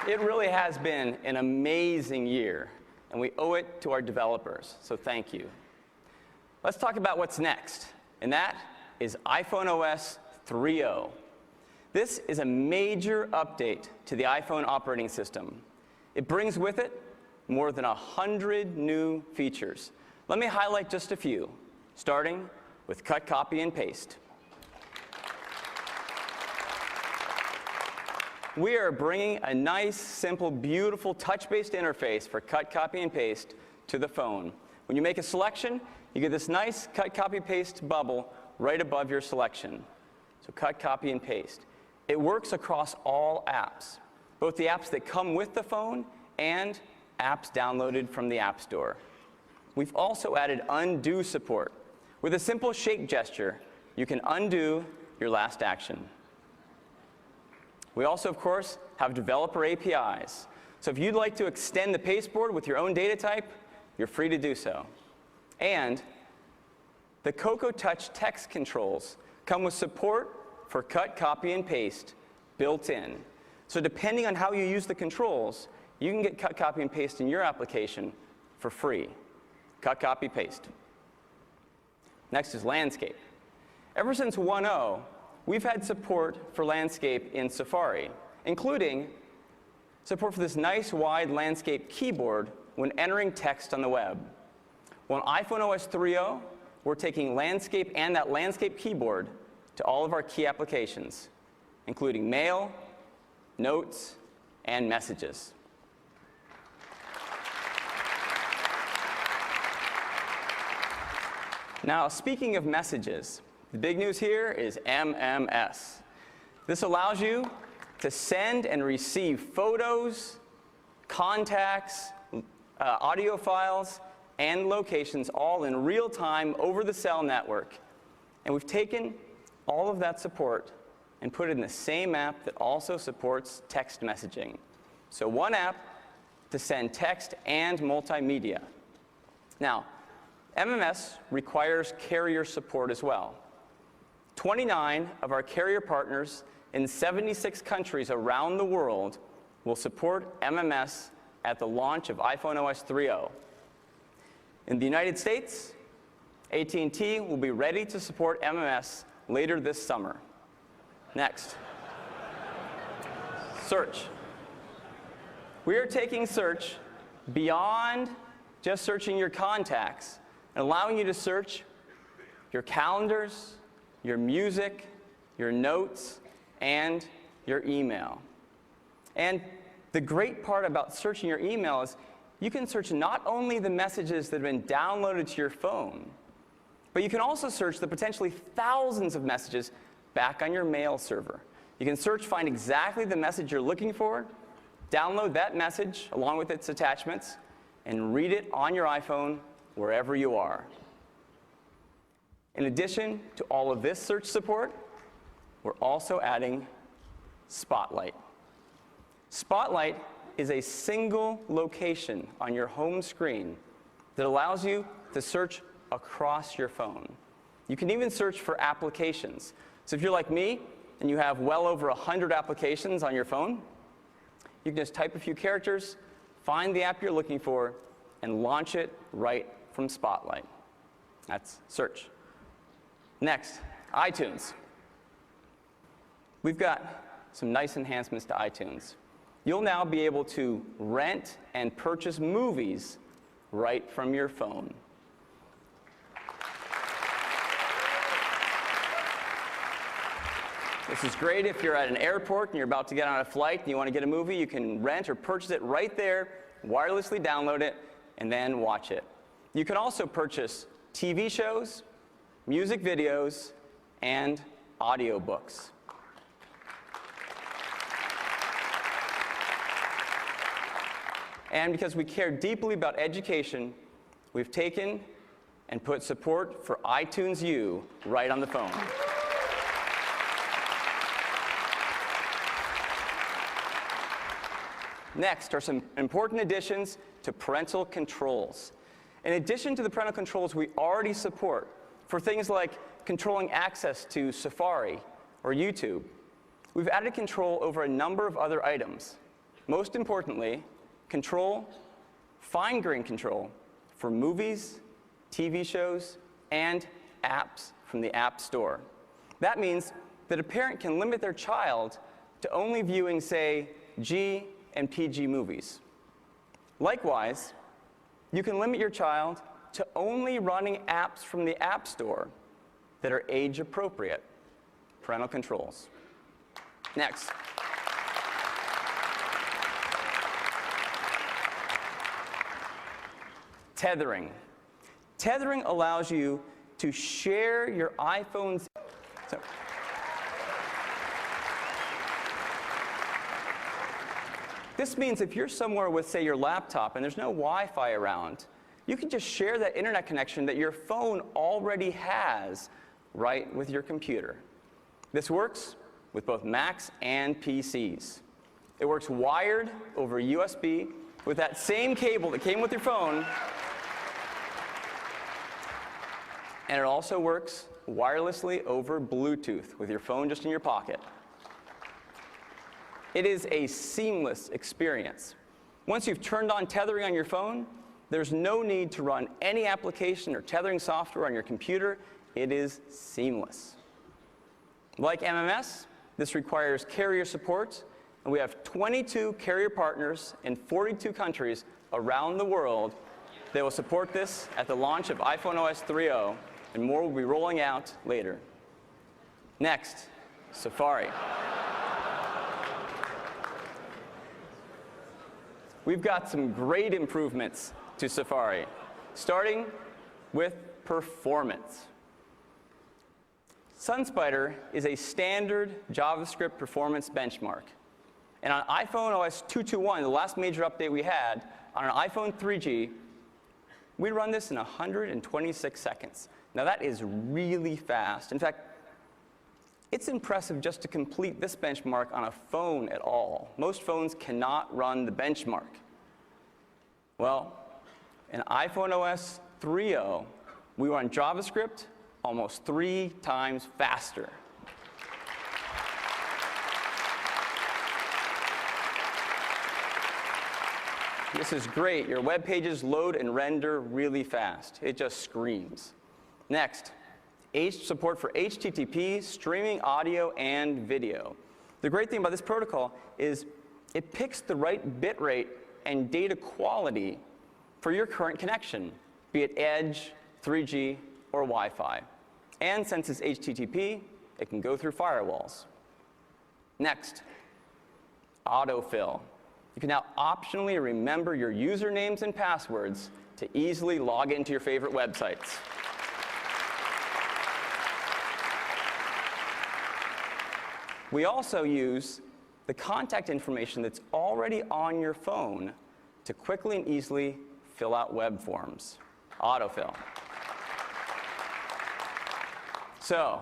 It really has been an amazing year, and we owe it to our developers, so thank you. Let's talk about what's next, and that is iPhone OS 3.0. This is a major update to the iPhone operating system. It brings with it more than 100 new features. Let me highlight just a few, starting with cut, copy, and paste. We are bringing a nice, simple, beautiful touch-based interface for cut, copy, and paste to the phone. When you make a selection, you get this nice cut, copy, paste bubble right above your selection. So cut, copy, and paste. It works across all apps, both the apps that come with the phone and apps downloaded from the App Store. We've also added undo support. With a simple shake gesture, you can undo your last action. We also, of course, have developer APIs. So if you'd like to extend the pasteboard with your own data type, you're free to do so. And the Cocoa Touch text controls come with support for cut, copy, and paste built in. So depending on how you use the controls, you can get cut, copy, and paste in your application for free. Cut, copy, paste. Next is landscape. Ever since 1.0, we've had support for landscape in Safari, including support for this nice wide landscape keyboard when entering text on the web. Well, on iPhone OS 3.0, we're taking landscape and that landscape keyboard to all of our key applications, including mail, notes, and messages. Now, speaking of messages, the big news here is MMS. This allows you to send and receive photos, contacts, audio files, and locations all in real time over the cell network. And we've taken all of that support and put it in the same app that also supports text messaging. So one app to send text and multimedia. Now, MMS requires carrier support as well. 29 of our carrier partners in 76 countries around the world will support MMS at the launch of iPhone OS 3.0. In the United States, AT&T will be ready to support MMS later this summer. Next, search. We are taking search beyond just searching your contacts and allowing you to search your calendars, your music, your notes, and your email. And the great part about searching your email is you can search not only the messages that have been downloaded to your phone, but you can also search the potentially thousands of messages back on your mail server. You can search, find exactly the message you're looking for, download that message along with its attachments, and read it on your iPhone wherever you are. In addition to all of this search support, we're also adding Spotlight. Spotlight is a single location on your home screen that allows you to search across your phone. You can even search for applications. So if you're like me and you have well over 100 applications on your phone, you can just type a few characters, find the app you're looking for, and launch it right from Spotlight. That's search. Next, iTunes. We've got some nice enhancements to iTunes. You'll now be able to rent and purchase movies right from your phone. This is great if you're at an airport and you're about to get on a flight and you want to get a movie. You can rent or purchase it right there, wirelessly download it, and then watch it. You can also purchase TV shows, music videos, and audiobooks. And because we care deeply about education, we've taken and put support for iTunes U right on the phone. Next are some important additions to parental controls. In addition to the parental controls we already support for things like controlling access to Safari or YouTube, we've added control over a number of other items. Most importantly, fine-grained control for movies, TV shows, and apps from the App Store. That means that a parent can limit their child to only viewing, say, G and PG movies. Likewise, you can limit your child to only running apps from the App Store that are age-appropriate. Parental controls. Next. Tethering. Tethering allows you to share your iPhone's. This means if you're somewhere with, say, your laptop and there's no Wi-Fi around, you can just share that internet connection that your phone already has right with your computer. This works with both Macs and PCs. It works wired over USB with that same cable that came with your phone. And it also works wirelessly over Bluetooth with your phone just in your pocket. It is a seamless experience. Once you've turned on tethering on your phone, there's no need to run any application or tethering software on your computer. It is seamless. Like MMS, this requires carrier support, and we have 22 carrier partners in 42 countries around the world that will support this at the launch of iPhone OS 3.0, and more will be rolling out later. Next, Safari. We've got some great improvements to Safari, starting with performance. SunSpider is a standard JavaScript performance benchmark. And on iPhone OS 2.2.1, the last major update we had, on an iPhone 3G, we run this in 126 seconds. Now that is really fast. In fact, it's impressive just to complete this benchmark on a phone at all. Most phones cannot run the benchmark. Well, in iPhone OS 3.0, we run JavaScript almost 3 times faster. This is great. Your web pages load and render really fast. It just screams. Next, support for HTTP, streaming audio and video. The great thing about this protocol is it picks the right bitrate and data quality for your current connection, be it Edge, 3G, or Wi-Fi. And since it's HTTP, it can go through firewalls. Next, autofill. You can now optionally remember your usernames and passwords to easily log into your favorite websites. We also use the contact information that's already on your phone to quickly and easily fill out web forms. Autofill. So,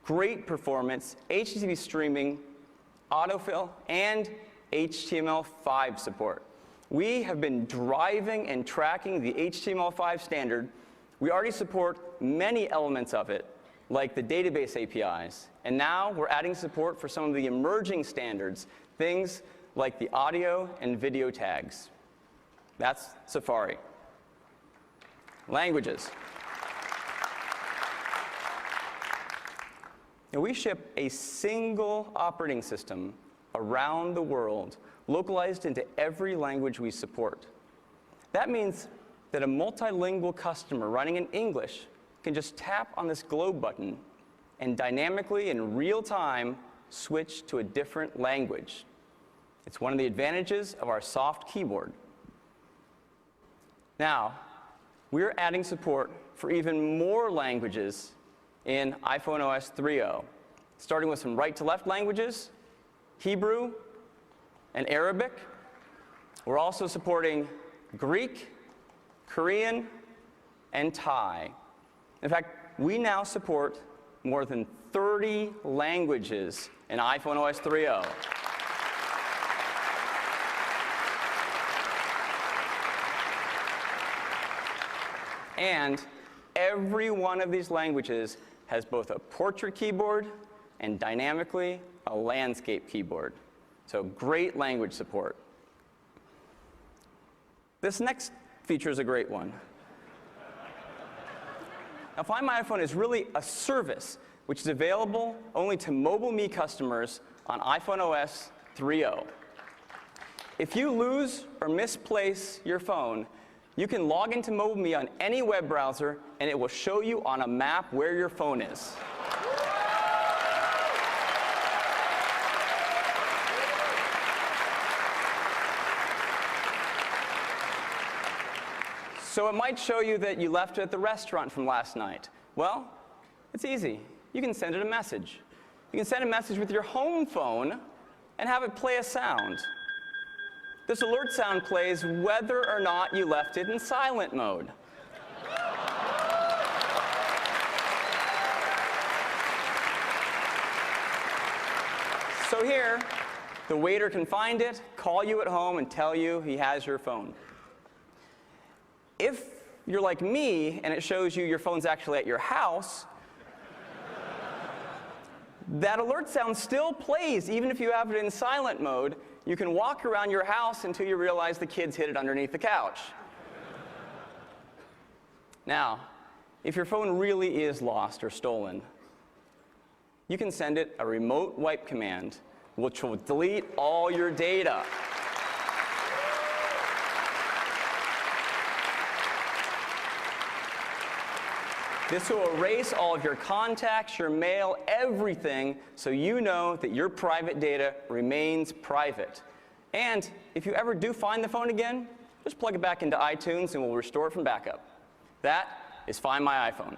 great performance, HTTP streaming, autofill, and HTML5 support. We have been driving and tracking the HTML5 standard. We already support many elements of it, like the database APIs. And now we're adding support for some of the emerging standards, things like the audio and video tags. That's Safari. Languages. Now, we ship a single operating system around the world, localized into every language we support. That means that a multilingual customer running in English can just tap on this globe button and dynamically, in real time, switch to a different language. It's one of the advantages of our soft keyboard. Now, we're adding support for even more languages in iPhone OS 3.0, starting with some right-to-left languages, Hebrew and Arabic. We're also supporting Greek, Korean, and Thai. In fact, we now support more than 30 languages in iPhone OS 3.0. And every one of these languages has both a portrait keyboard and dynamically a landscape keyboard. So great language support. This next feature is a great one. Now, Find My iPhone is really a service which is available only to Mobile Me customers on iPhone OS 3.0. If you lose or misplace your phone, you can log into Mobile Me on any web browser, and it will show you on a map where your phone is. So it might show you that you left it at the restaurant from last night. Well, it's easy. You can send it a message. You can send a message with your home phone and have it play a sound. This alert sound plays whether or not you left it in silent mode. So here, the waiter can find it, call you at home, and tell you he has your phone. If you're like me and it shows you your phone's actually at your house, that alert sound still plays even if you have it in silent mode. You can walk around your house until you realize the kids hid it underneath the couch. Now, if your phone really is lost or stolen, you can send it a remote wipe command, which will delete all your data. This will erase all of your contacts, your mail, everything, so you know that your private data remains private. And if you ever do find the phone again, just plug it back into iTunes and we'll restore it from backup. That is Find My iPhone.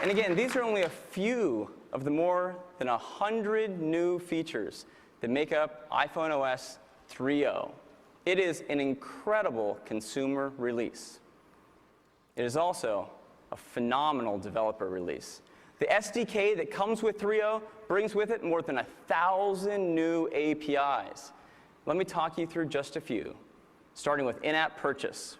And again, these are only a few of the more than 100 new features that make up iPhone OS 3.0. It is an incredible consumer release. It is also a phenomenal developer release. The SDK that comes with 3.0 brings with it more than 1,000 new APIs. Let me talk you through just a few, starting with in-app purchase.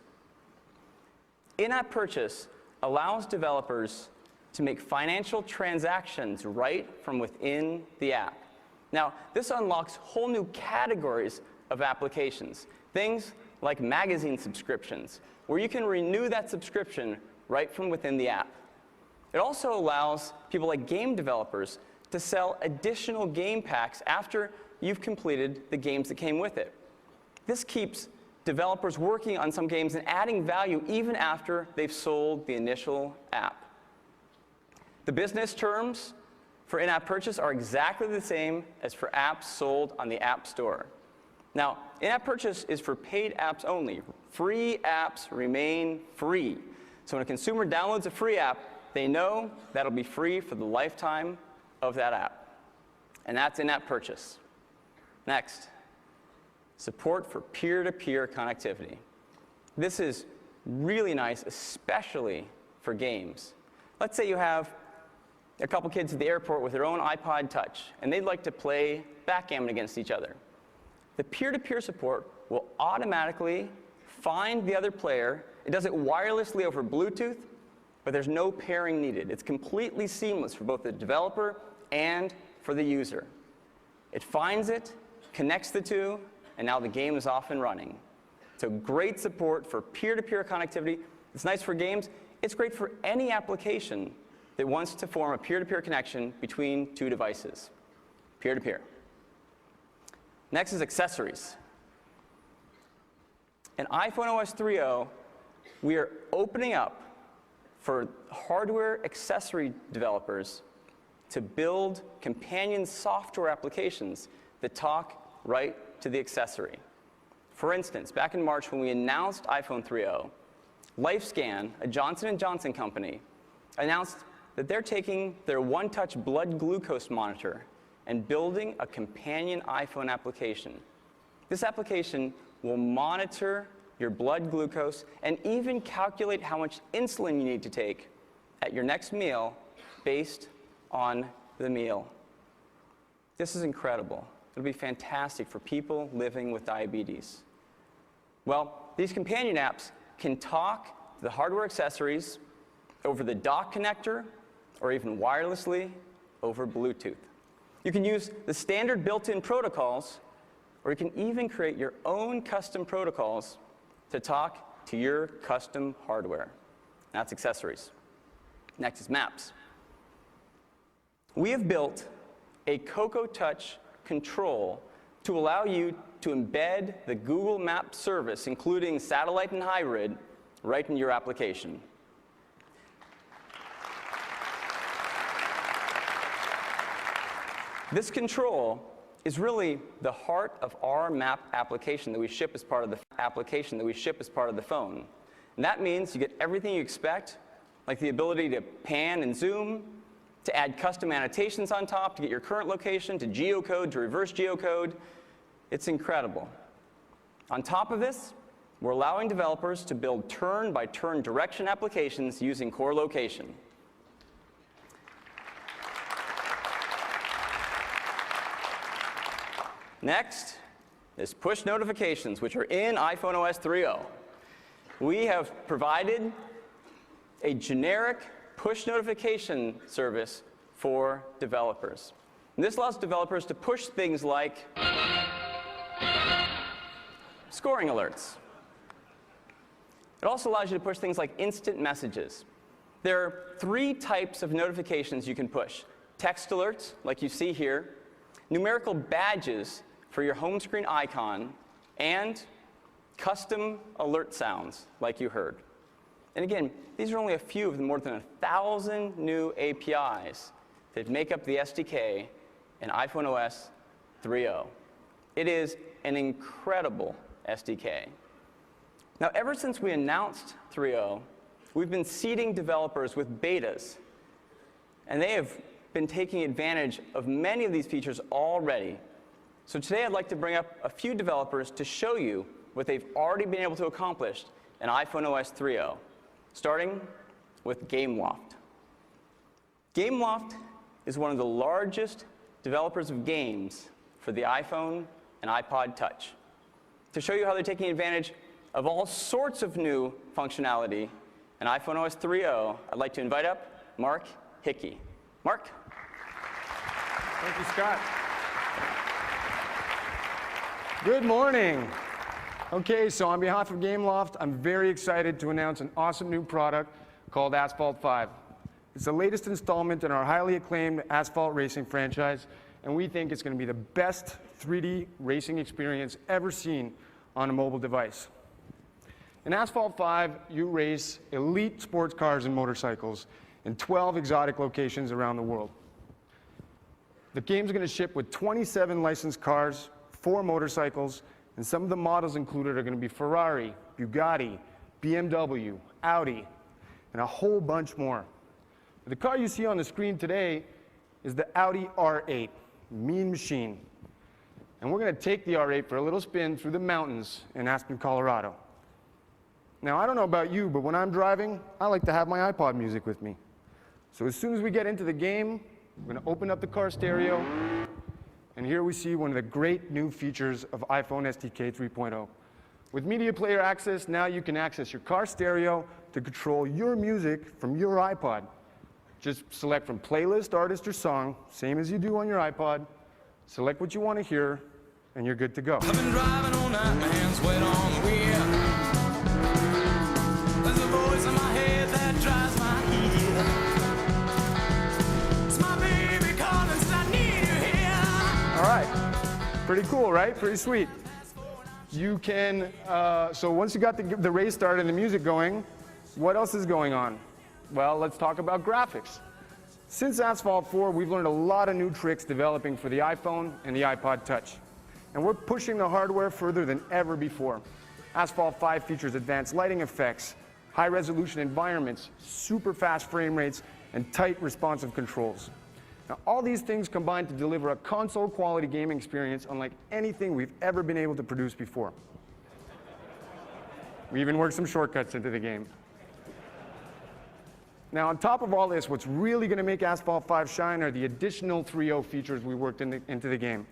In-app purchase allows developers to make financial transactions right from within the app. Now, this unlocks whole new categories of applications, things like magazine subscriptions, where you can renew that subscription right from within the app. It also allows people like game developers to sell additional game packs after you've completed the games that came with it. This keeps developers working on some games and adding value even after they've sold the initial app. The business terms for in-app purchase are exactly the same as for apps sold on the App Store. Now, in-app purchase is for paid apps only. Free apps remain free. So when a consumer downloads a free app, they know that'll be free for the lifetime of that app. And that's in-app purchase. Next, support for peer-to-peer connectivity. This is really nice, especially for games. Let's say you have a couple kids at the airport with their own iPod Touch, and they'd like to play backgammon against each other. The peer-to-peer support will automatically find the other player. It does it wirelessly over Bluetooth, but there's no pairing needed. It's completely seamless for both the developer and for the user. It finds it, connects the two, and now the game is off and running. So great support for peer-to-peer connectivity. It's nice for games. It's great for any application that wants to form a peer-to-peer connection between two devices. Peer-to-peer. Next is accessories. In iPhone OS 3.0, we are opening up for hardware accessory developers to build companion software applications that talk right to the accessory. For instance, back in March when we announced iPhone 3.0, LifeScan, a Johnson & Johnson company, announced that they're taking their one-touch blood glucose monitor and building a companion iPhone application. This application will monitor your blood glucose and even calculate how much insulin you need to take at your next meal based on the meal. This is incredible. It'll be fantastic for people living with diabetes. Well, these companion apps can talk to the hardware accessories over the dock connector or even wirelessly over Bluetooth. You can use the standard built-in protocols, or you can even create your own custom protocols to talk to your custom hardware. That's accessories. Next is maps. We have built a Cocoa Touch control to allow you to embed the Google Maps service, including satellite and hybrid, right in your application. This control is really the heart of our map application that we ship as part of the phone. And that means you get everything you expect, like the ability to pan and zoom, to add custom annotations on top, to get your current location, to geocode, to reverse geocode. It's incredible. On top of this, we're allowing developers to build turn-by-turn direction applications using core location. Next is push notifications, which are in iPhone OS 3.0. We have provided a generic push notification service for developers. And this allows developers to push things like scoring alerts. It also allows you to push things like instant messages. There are 3 types of notifications you can push: text alerts, like you see here, numerical badges for your home screen icon, and custom alert sounds, like you heard. And again, these are only a few of the more than 1,000 new APIs that make up the SDK in iPhone OS 3.0. It is an incredible SDK. Now, ever since we announced 3.0, we've been seeding developers with betas, and they have been taking advantage of many of these features already. So today I'd like to bring up a few developers to show you what they've already been able to accomplish in iPhone OS 3.0, starting with GameLoft. GameLoft is one of the largest developers of games for the iPhone and iPod Touch. To show you how they're taking advantage of all sorts of new functionality in iPhone OS 3.0, I'd like to invite up Mark Hickey. Mark? Thank you, Scott. Good morning. Okay, so on behalf of GameLoft, I'm very excited to announce an awesome new product called Asphalt 5. It's the latest installment in our highly acclaimed Asphalt racing franchise, and we think it's going to be the best 3D racing experience ever seen on a mobile device. In Asphalt 5, you race elite sports cars and motorcycles in 12 exotic locations around the world. The game's going to ship with 27 licensed cars, 4 motorcycles, and some of the models included are going to be Ferrari, Bugatti, BMW, Audi, and a whole bunch more. The car you see on the screen today is the Audi R8, mean machine. And we're going to take the R8 for a little spin through the mountains in Aspen, Colorado. Now, I don't know about you, but when I'm driving, I like to have my iPod music with me. So as soon as we get into the game, we're going to open up the car stereo, and here we see one of the great new features of iPhone SDK 3.0. With Media Player Access, now you can access your car stereo to control your music from your iPod. Just select from playlist, artist, or song, same as you do on your iPod. Select what you want to hear, and you're good to go. I've been driving all night, my hands wet on the wheel. There's a voice in my head that drives my heel. It's my baby calling, so I need you here. All right, pretty cool, right? Pretty sweet. You can, so once you got the race started and the music going, what else is going on? Well, let's talk about graphics. Since Asphalt 4, we've learned a lot of new tricks developing for the iPhone and the iPod Touch. And we're pushing the hardware further than ever before. Asphalt 5 features advanced lighting effects, high-resolution environments, super fast frame rates, and tight responsive controls. Now, all these things combine to deliver a console-quality gaming experience unlike anything we've ever been able to produce before. We even worked some shortcuts into the game. Now, on top of all this, what's really going to make Asphalt 5 shine are the additional 3.0 features we worked into the game.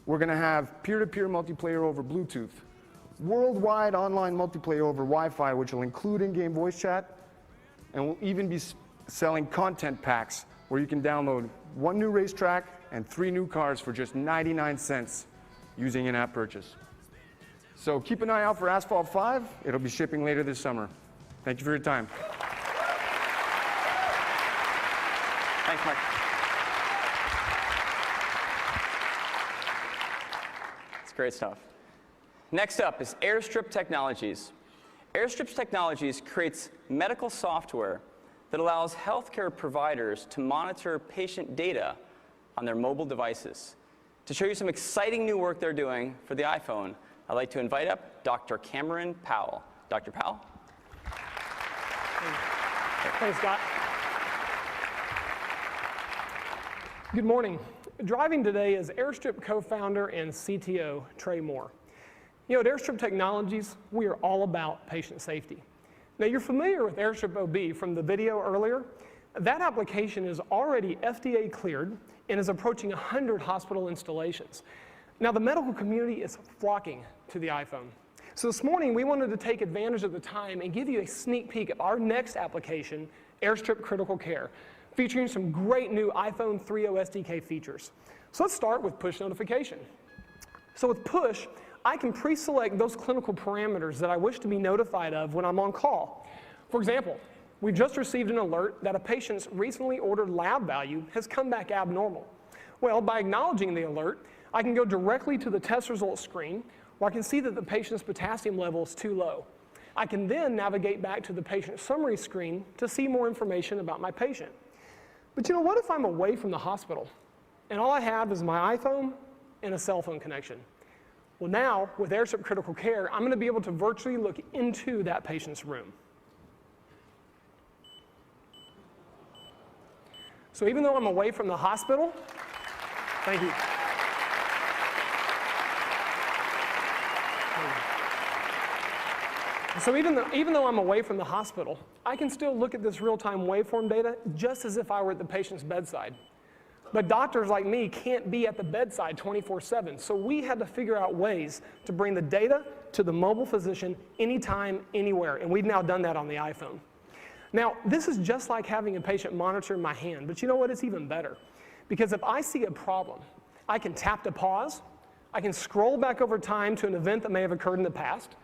We're going to have peer-to-peer multiplayer over Bluetooth, worldwide online multiplayer over Wi-Fi, which will include in-game voice chat, and we'll even be selling content packs where you can download 1 new racetrack and 3 new cars for just 99 cents using in-app purchase. So keep an eye out for Asphalt 5. It'll be shipping later this summer. Thank you for your time. Thanks, Mark. It's great stuff. Next up is Airstrip Technologies. Airstrip Technologies creates medical software that allows healthcare providers to monitor patient data on their mobile devices. To show you some exciting new work they're doing for the iPhone, I'd like to invite up Dr. Cameron Powell. Dr. Powell? Thanks, Scott. Good morning. Driving today is Airstrip co-founder and CTO Trey Moore. You know, at Airstrip Technologies, we are all about patient safety. Now, you're familiar with Airstrip OB from the video earlier. That application is already FDA cleared and is approaching 100 hospital installations. Now, the medical community is flocking to the iPhone. So this morning, we wanted to take advantage of the time and give you a sneak peek of our next application, Airstrip Critical Care, featuring some great new iPhone 3.0 SDK features. So let's start with push notification. So with push, I can pre-select those clinical parameters that I wish to be notified of when I'm on call. For example, we've just received an alert that a patient's recently ordered lab value has come back abnormal. Well, by acknowledging the alert, I can go directly to the test results screen where I can see that the patient's potassium level is too low. I can then navigate back to the patient summary screen to see more information about my patient. But you know, what if I'm away from the hospital and all I have is my iPhone and a cell phone connection? Well, now, with Airstrip Critical Care, I'm going to be able to virtually look into that patient's room. So even though I'm away from the hospital, thank you. So even though I'm away from the hospital, I can still look at this real-time waveform data just as if I were at the patient's bedside. But doctors like me can't be at the bedside 24/7, so we had to figure out ways to bring the data to the mobile physician anytime, anywhere, and we've now done that on the iPhone. Now, this is just like having a patient monitor in my hand, but you know what? It's even better. Because if I see a problem, I can tap to pause, I can scroll back over time to an event that may have occurred in the past,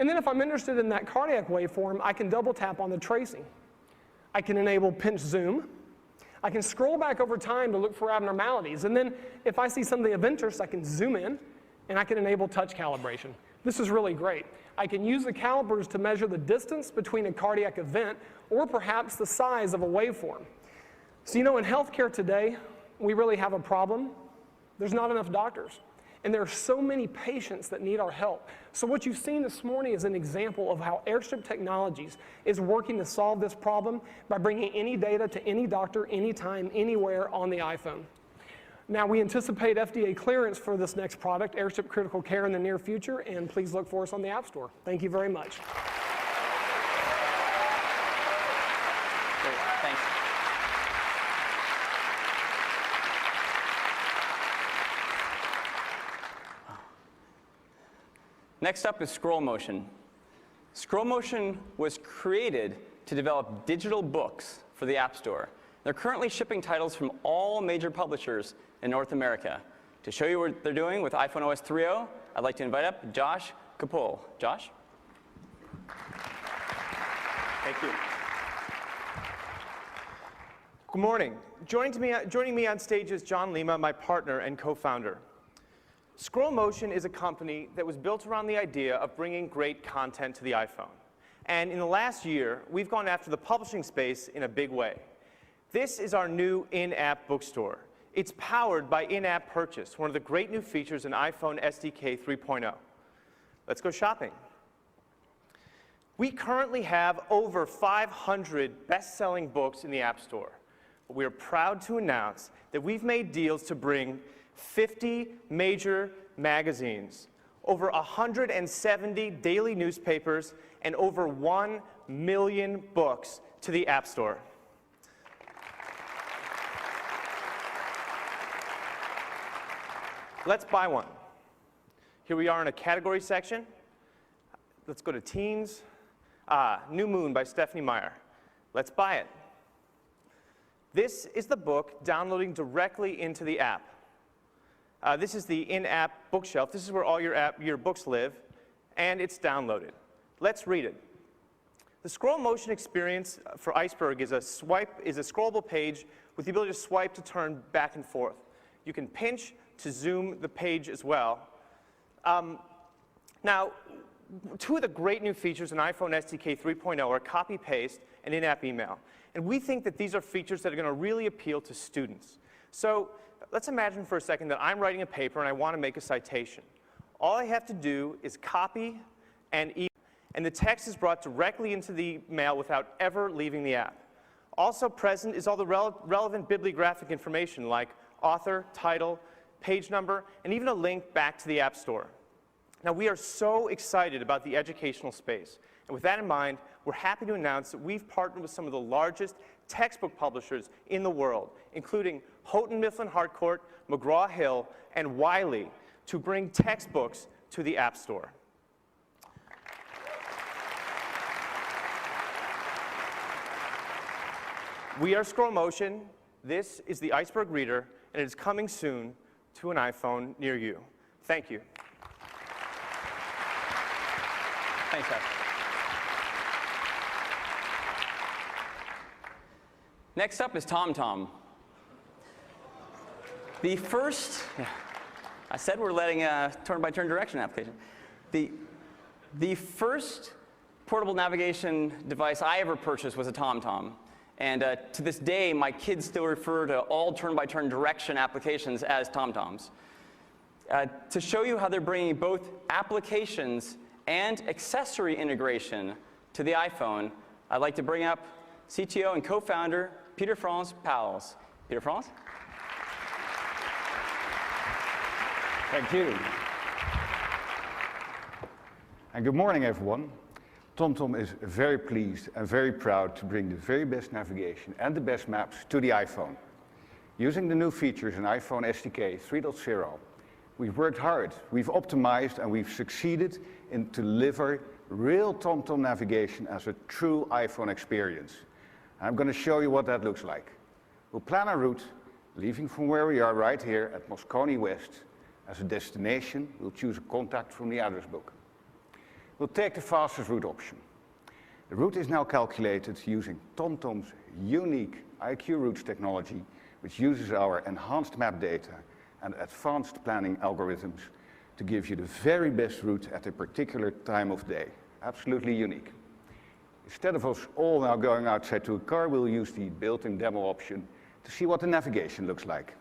and then if I'm interested in that cardiac waveform, I can double tap on the tracing. I can enable pinch zoom. I can scroll back over time to look for abnormalities. And then if I see something of interest, I can zoom in and I can enable touch calibration. This is really great. I can use the calipers to measure the distance between a cardiac event or perhaps the size of a waveform. So you know, in healthcare today, we really have a problem. There's not enough doctors. And there are so many patients that need our help. So what you've seen this morning is an example of how Airstrip Technologies is working to solve this problem by bringing any data to any doctor, anytime, anywhere on the iPhone. Now, we anticipate FDA clearance for this next product, Airstrip Critical Care, in the near future, and please look for us on the App Store. Thank you very much. Great, thanks. Next up is scroll motion. Scroll motion was created to develop digital books for the App Store. They're currently shipping titles from all major publishers in North America. To show you what they're doing with iPhone OS 3.0, I'd like to invite up Josh Kapul. Josh? Thank you. Good morning. Joining me on stage is John Lima, my partner and co-founder. Scroll Motion is a company that was built around the idea of bringing great content to the iPhone. And in the last year, we've gone after the publishing space in a big way. This is our new in-app bookstore. It's powered by in-app purchase, one of the great new features in iPhone SDK 3.0. Let's go shopping. We currently have over 500 best-selling books in the App Store. But we are proud to announce that we've made deals to bring 50 major magazines, over 170 daily newspapers, and over 1 million books to the App Store. Let's buy one. Here we are in a category section. Let's go to teens. New Moon by Stephanie Meyer. Let's buy it. This is the book downloading directly into the app. This is the in-app bookshelf. This is where all your books live, and it's downloaded. Let's read it. The scroll motion experience for Iceberg is a scrollable page with the ability to swipe to turn back and forth. You can pinch to zoom the page as well. Now, two of the great new features in iPhone SDK 3.0 are copy-paste and in-app email. And we think that these are features that are going to really appeal to students. So let's imagine for a second that I'm writing a paper and I want to make a citation. All I have to do is copy and email, and the text is brought directly into the mail without ever leaving the app. Also present is all the relevant bibliographic information like author, title, page number, and even a link back to the App Store. Now, we are so excited about the educational space. And with that in mind, we're happy to announce that we've partnered with some of the largest textbook publishers in the world, including Houghton Mifflin Harcourt, McGraw-Hill, and Wiley, to bring textbooks to the App Store. We are Scroll Motion. This is the Iceberg Reader, and it is coming soon to an iPhone near you. Thank you. Thanks, Jeff. Next up is TomTom. The first, I said we're letting a turn-by-turn direction application. The first portable navigation device I ever purchased was a TomTom. And to this day, my kids still refer to all turn-by-turn direction applications as TomToms. To show you how they're bringing both applications and accessory integration to the iPhone, I'd like to bring up CTO and co-founder Peter-France Pauwels. Peter-France? Thank you. And good morning, everyone. TomTom is very pleased and very proud to bring the very best navigation and the best maps to the iPhone. Using the new features in iPhone SDK 3.0, we've worked hard, we've optimized, and we've succeeded in deliver real TomTom navigation as a true iPhone experience. I'm going to show you what that looks like. We'll plan our route, leaving from where we are right here at Moscone West. As a destination, we'll choose a contact from the address book. We'll take the fastest route option. The route is now calculated using TomTom's unique IQ Routes technology, which uses our enhanced map data and advanced planning algorithms to give you the very best route at a particular time of day. Absolutely unique. Instead of us all now going outside to a car, we'll use the built-in demo option to see what the navigation looks like.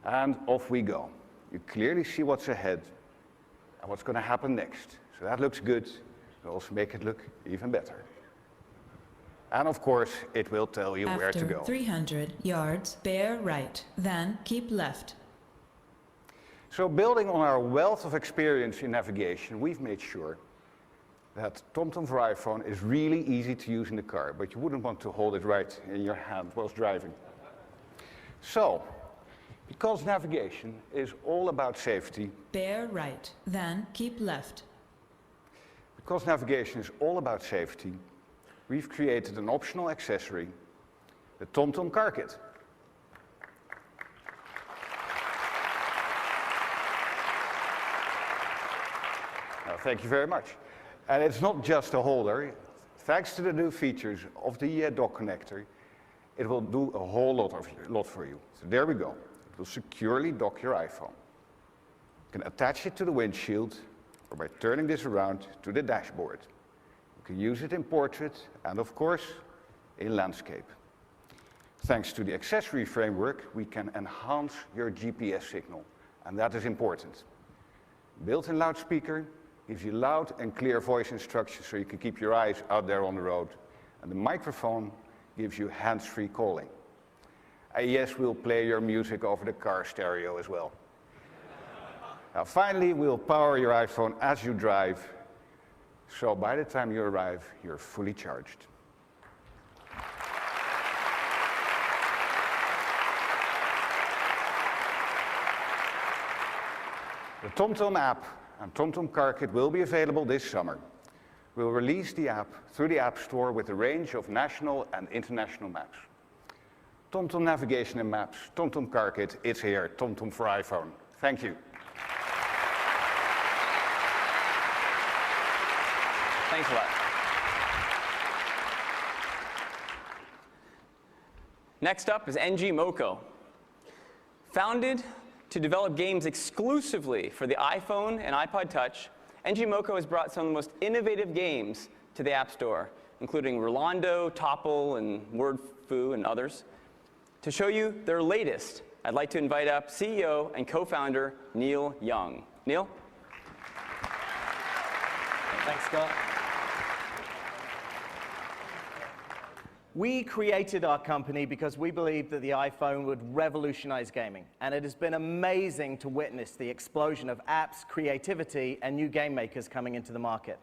And off we go. You clearly see what's ahead and what's going to happen next. So that looks good. We'll also make it look even better. And of course, it will tell you where to go. After 300 yards, bear right, then keep left. So building on our wealth of experience in navigation, we've made sure that TomTom for iPhone is really easy to use in the car, but you wouldn't want to hold it right in your hand whilst driving. So, because navigation is all about safety, bear right, then keep left. Because navigation is all about safety, we've created an optional accessory, the TomTom Car Kit. Thank you very much. And it's not just a holder. Thanks to the new features of the dock connector, it will do a whole lot for you. So there we go. It will securely dock your iPhone. You can attach it to the windshield, or by turning this around to the dashboard. You can use it in portrait and, of course, in landscape. Thanks to the accessory framework, we can enhance your GPS signal, and that is important. Built-in loudspeaker gives you loud and clear voice instructions so you can keep your eyes out there on the road. And the microphone gives you hands-free calling. And yes, we'll play your music over the car stereo as well. Now finally, we'll power your iPhone as you drive, so by the time you arrive, you're fully charged. The TomTom app and TomTom Car Kit will be available this summer. We'll release the app through the App Store with a range of national and international maps. TomTom Navigation and Maps, TomTom Car Kit, it's here, TomTom for iPhone. Thank you. Thanks a lot. Next up is NG Moco. Founded to develop games exclusively for the iPhone and iPod Touch, NG Moco has brought some of the most innovative games to the App Store, including Rolando, Topple, and WordFoo, and others. To show you their latest, I'd like to invite up CEO and co-founder Neil Young. Neil? Thanks, Scott. We created our company because we believed that the iPhone would revolutionize gaming, and it has been amazing to witness the explosion of apps, creativity, and new game makers coming into the market.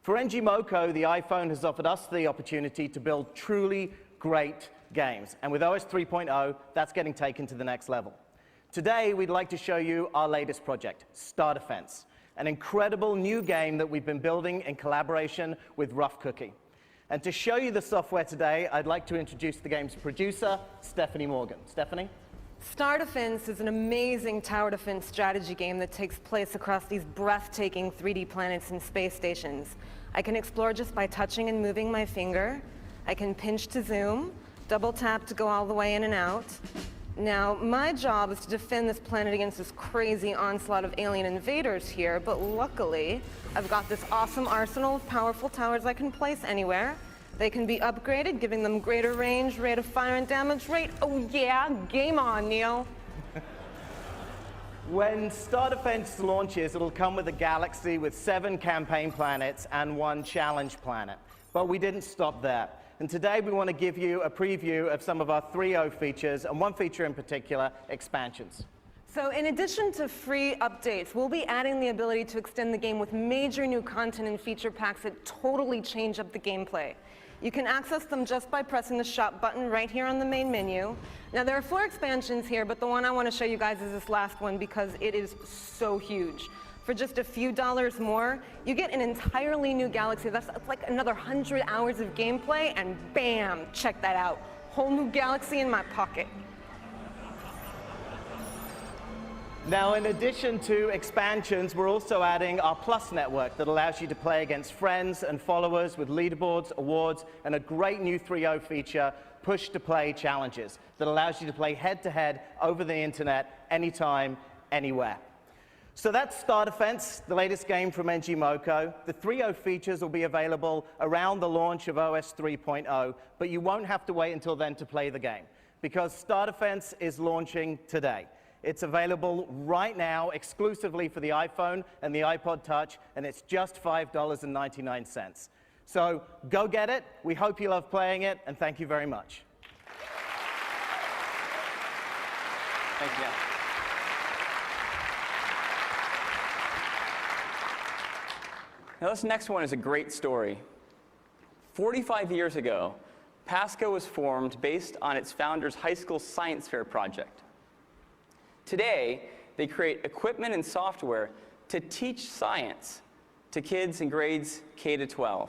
For NG Moco, the iPhone has offered us the opportunity to build truly great games, and with OS 3.0, that's getting taken to the next level. Today, we'd like to show you our latest project, Star Defense, an incredible new game that we've been building in collaboration with Rough Cookie. And to show you the software today, I'd like to introduce the game's producer, Stephanie Morgan. Stephanie? Star Defense is an amazing tower defense strategy game that takes place across these breathtaking 3D planets and space stations. I can explore just by touching and moving my finger. I can pinch to zoom, double tap to go all the way in and out. Now, my job is to defend this planet against this crazy onslaught of alien invaders here, but luckily, I've got this awesome arsenal of powerful towers I can place anywhere. They can be upgraded, giving them greater range, rate of fire, and damage rate. Oh yeah, game on, Neil. When Star Defense launches, it'll come with a galaxy with 7 campaign planets and 1 challenge planet. But we didn't stop there. And today we want to give you a preview of some of our 3.0 features, and one feature in particular, expansions. So in addition to free updates, we'll be adding the ability to extend the game with major new content and feature packs that totally change up the gameplay. You can access them just by pressing the shop button right here on the main menu. Now there are 4 expansions here, but the one I want to show you guys is this last one because it is so huge. For just a few dollars more, you get an entirely new galaxy. That's like another 100 hours of gameplay, and bam, check that out. Whole new galaxy in my pocket. Now, in addition to expansions, we're also adding our Plus network that allows you to play against friends and followers with leaderboards, awards, and a great new 3.0 feature, push-to-play challenges, that allows you to play head-to-head over the internet, anytime, anywhere. So that's Star Defense, the latest game from NG Moco. The 3.0 features will be available around the launch of OS 3.0, but you won't have to wait until then to play the game, because Star Defense is launching today. It's available right now exclusively for the iPhone and the iPod Touch, and it's just $5.99. So go get it. We hope you love playing it, and thank you very much. Thank you. Now, this next one is a great story. 45 years ago, Pasco was formed based on its founder's high school science fair project. Today, they create equipment and software to teach science to kids in grades K to 12.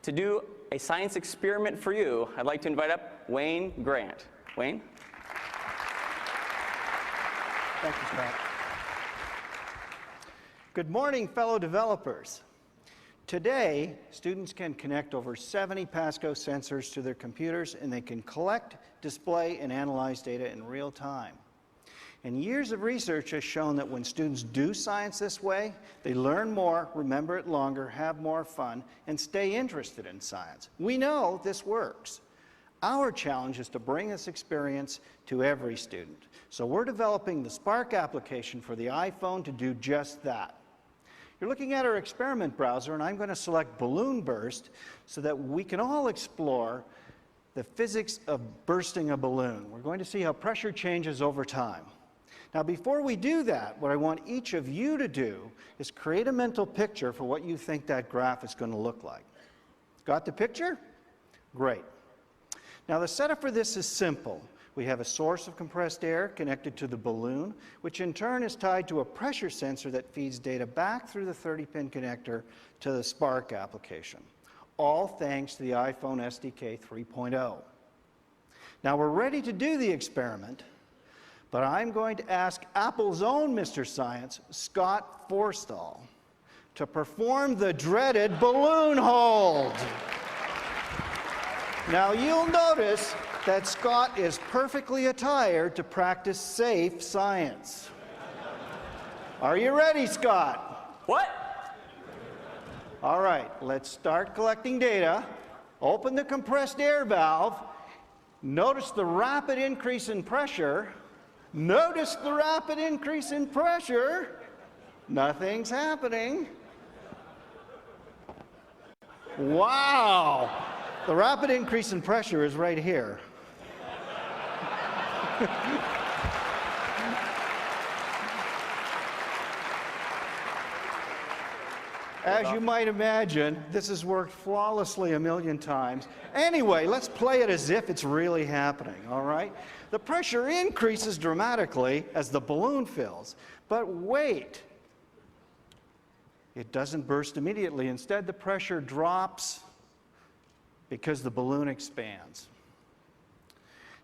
To do a science experiment for you, I'd like to invite up Wayne Grant. Wayne? Thank you, Scott. Good morning, fellow developers. Today, students can connect over 70 Pasco sensors to their computers, and they can collect, display, and analyze data in real time. And years of research has shown that when students do science this way, they learn more, remember it longer, have more fun, and stay interested in science. We know this works. Our challenge is to bring this experience to every student. So we're developing the Spark application for the iPhone to do just that. You're looking at our experiment browser, and I'm going to select Balloon Burst so that we can all explore the physics of bursting a balloon. We're going to see how pressure changes over time. Now, before we do that, what I want each of you to do is create a mental picture for what you think that graph is going to look like. Got the picture? Great. Now, the setup for this is simple. We have a source of compressed air connected to the balloon, which in turn is tied to a pressure sensor that feeds data back through the 30-pin connector to the Spark application, all thanks to the iPhone SDK 3.0. Now, we're ready to do the experiment, but I'm going to ask Apple's own Mr. Science, Scott Forstall, to perform the dreaded balloon hold. Now, you'll notice that Scott is perfectly attired to practice safe science. Are you ready, Scott? What? All right, let's start collecting data. Open the compressed air valve. Notice the rapid increase in pressure. Notice the rapid increase in pressure. Nothing's happening. Wow. The rapid increase in pressure is right here. As you might imagine, this has worked flawlessly a million times. Anyway, let's play it as if it's really happening, all right? The pressure increases dramatically as the balloon fills. But wait, it doesn't burst immediately. Instead, the pressure drops because the balloon expands.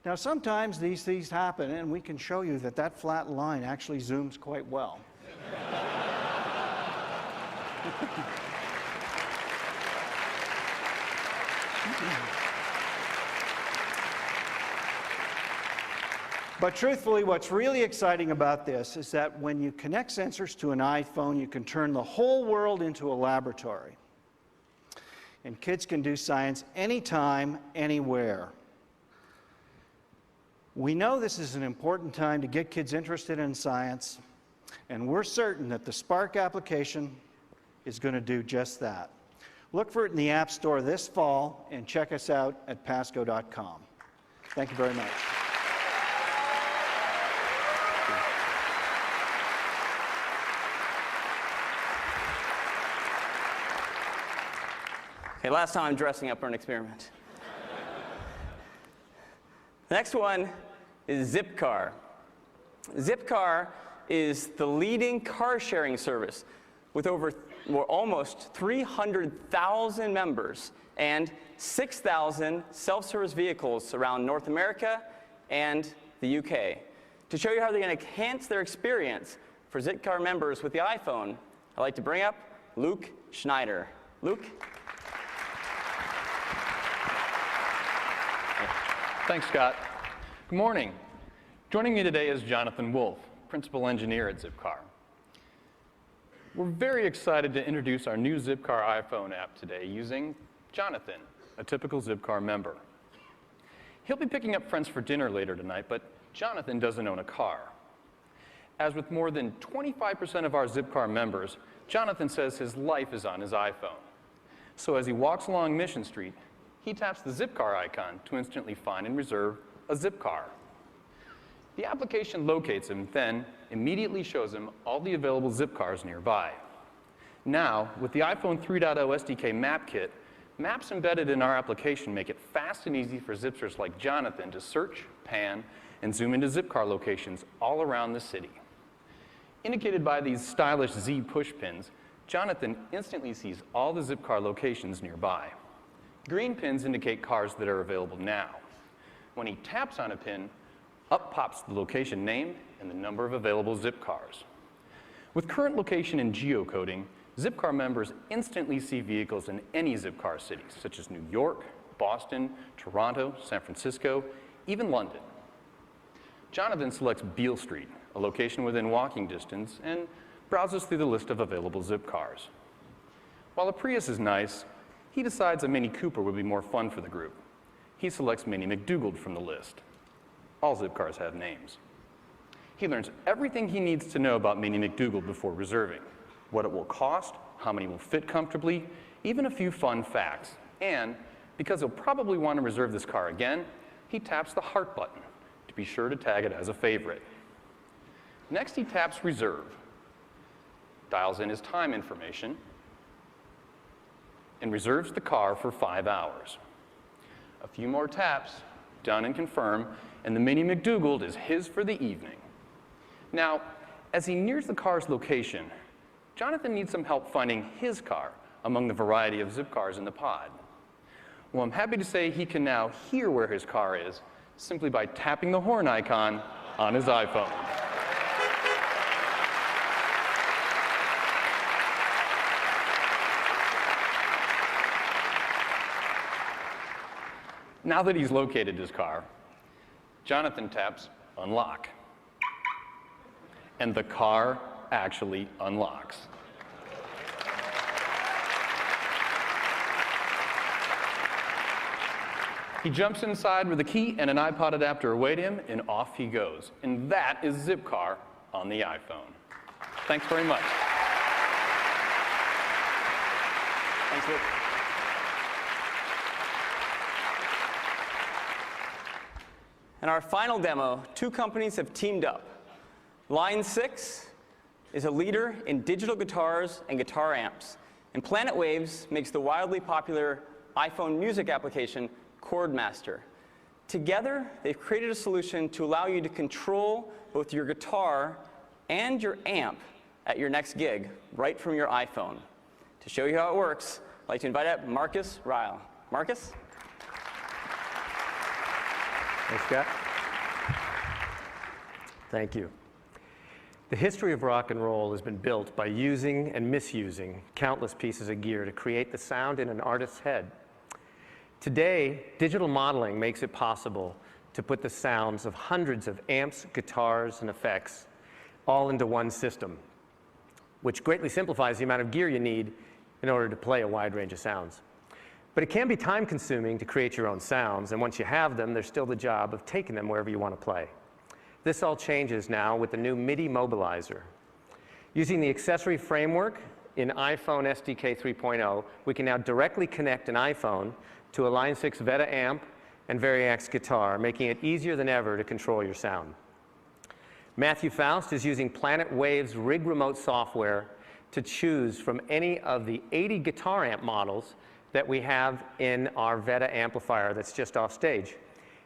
Now, sometimes these things happen, and we can show you that that flat line actually zooms quite well. But truthfully, what's really exciting about this is that when you connect sensors to an iPhone, you can turn the whole world into a laboratory. And kids can do science anytime, anywhere. We know this is an important time to get kids interested in science, and we're certain that the Spark application is going to do just that. Look for it in the App Store this fall, and check us out at pasco.com. Thank you very much. Okay, last time I'm dressing up for an experiment. The next one is Zipcar. Zipcar is the leading car sharing service with almost 300,000 members and 6,000 self-service vehicles around North America and the UK. To show you how they're going to enhance their experience for Zipcar members with the iPhone, I'd like to bring up Luke Schneider. Luke? Thanks, Scott. Good morning. Joining me today is Jonathan Wolf, Principal Engineer at Zipcar. We're very excited to introduce our new Zipcar iPhone app today using Jonathan, a typical Zipcar member. He'll be picking up friends for dinner later tonight, but Jonathan doesn't own a car. As with more than 25% of our Zipcar members, Jonathan says his life is on his iPhone. So as he walks along Mission Street, he taps the Zipcar icon to instantly find and reserve a Zipcar. The application locates him, then immediately shows him all the available Zipcars nearby. Now, with the iPhone 3.0 SDK Map Kit, maps embedded in our application make it fast and easy for Zipsters like Jonathan to search, pan, and zoom into Zipcar locations all around the city. Indicated by these stylish Z push pins, Jonathan instantly sees all the Zipcar locations nearby. Green pins indicate cars that are available now. When he taps on a pin, up pops the location name and the number of available Zipcars. With current location and geocoding, Zipcar members instantly see vehicles in any Zipcar cities, such as New York, Boston, Toronto, San Francisco, even London. Jonathan selects Beale Street, a location within walking distance, and browses through the list of available Zipcars. While a Prius is nice, he decides a Mini Cooper would be more fun for the group. He selects Mini McDougald from the list. All Zipcars have names. He learns everything he needs to know about Mini McDougald before reserving, what it will cost, how many will fit comfortably, even a few fun facts. And because he'll probably want to reserve this car again, he taps the heart button to be sure to tag it as a favorite. Next, he taps Reserve, dials in his time information, and reserves the car for 5 hours. A few more taps, done and confirm, and the Mini McDougald is his for the evening. Now, as he nears the car's location, Jonathan needs some help finding his car among the variety of Zipcars in the pod. Well, I'm happy to say he can now hear where his car is simply by tapping the horn icon on his iPhone. Now that he's located his car, Jonathan taps Unlock, and the car actually unlocks. He jumps inside with a key and an iPod adapter await him, and off he goes. And that is Zipcar on the iPhone. Thanks very much. Thanks, Luke. In our final demo, two companies have teamed up. Line 6 is a leader in digital guitars and guitar amps, and Planet Waves makes the wildly popular iPhone music application Chordmaster. Together, they've created a solution to allow you to control both your guitar and your amp at your next gig right from your iPhone. To show you how it works, I'd like to invite up Marcus Ryle. Marcus? Thanks, Scott. Thank you. The history of rock and roll has been built by using and misusing countless pieces of gear to create the sound in an artist's head. Today, digital modeling makes it possible to put the sounds of hundreds of amps, guitars, and effects all into one system, which greatly simplifies the amount of gear you need in order to play a wide range of sounds. But it can be time-consuming to create your own sounds, and once you have them, there's still the job of taking them wherever you want to play. This all changes now with the new MIDI mobilizer. Using the accessory framework in iPhone SDK 3.0, we can now directly connect an iPhone to a Line 6 Veta amp and Variax guitar, making it easier than ever to control your sound. Matthew Faust is using Planet Waves Rig Remote software to choose from any of the 80 guitar amp models that we have in our Veta amplifier that's just off stage.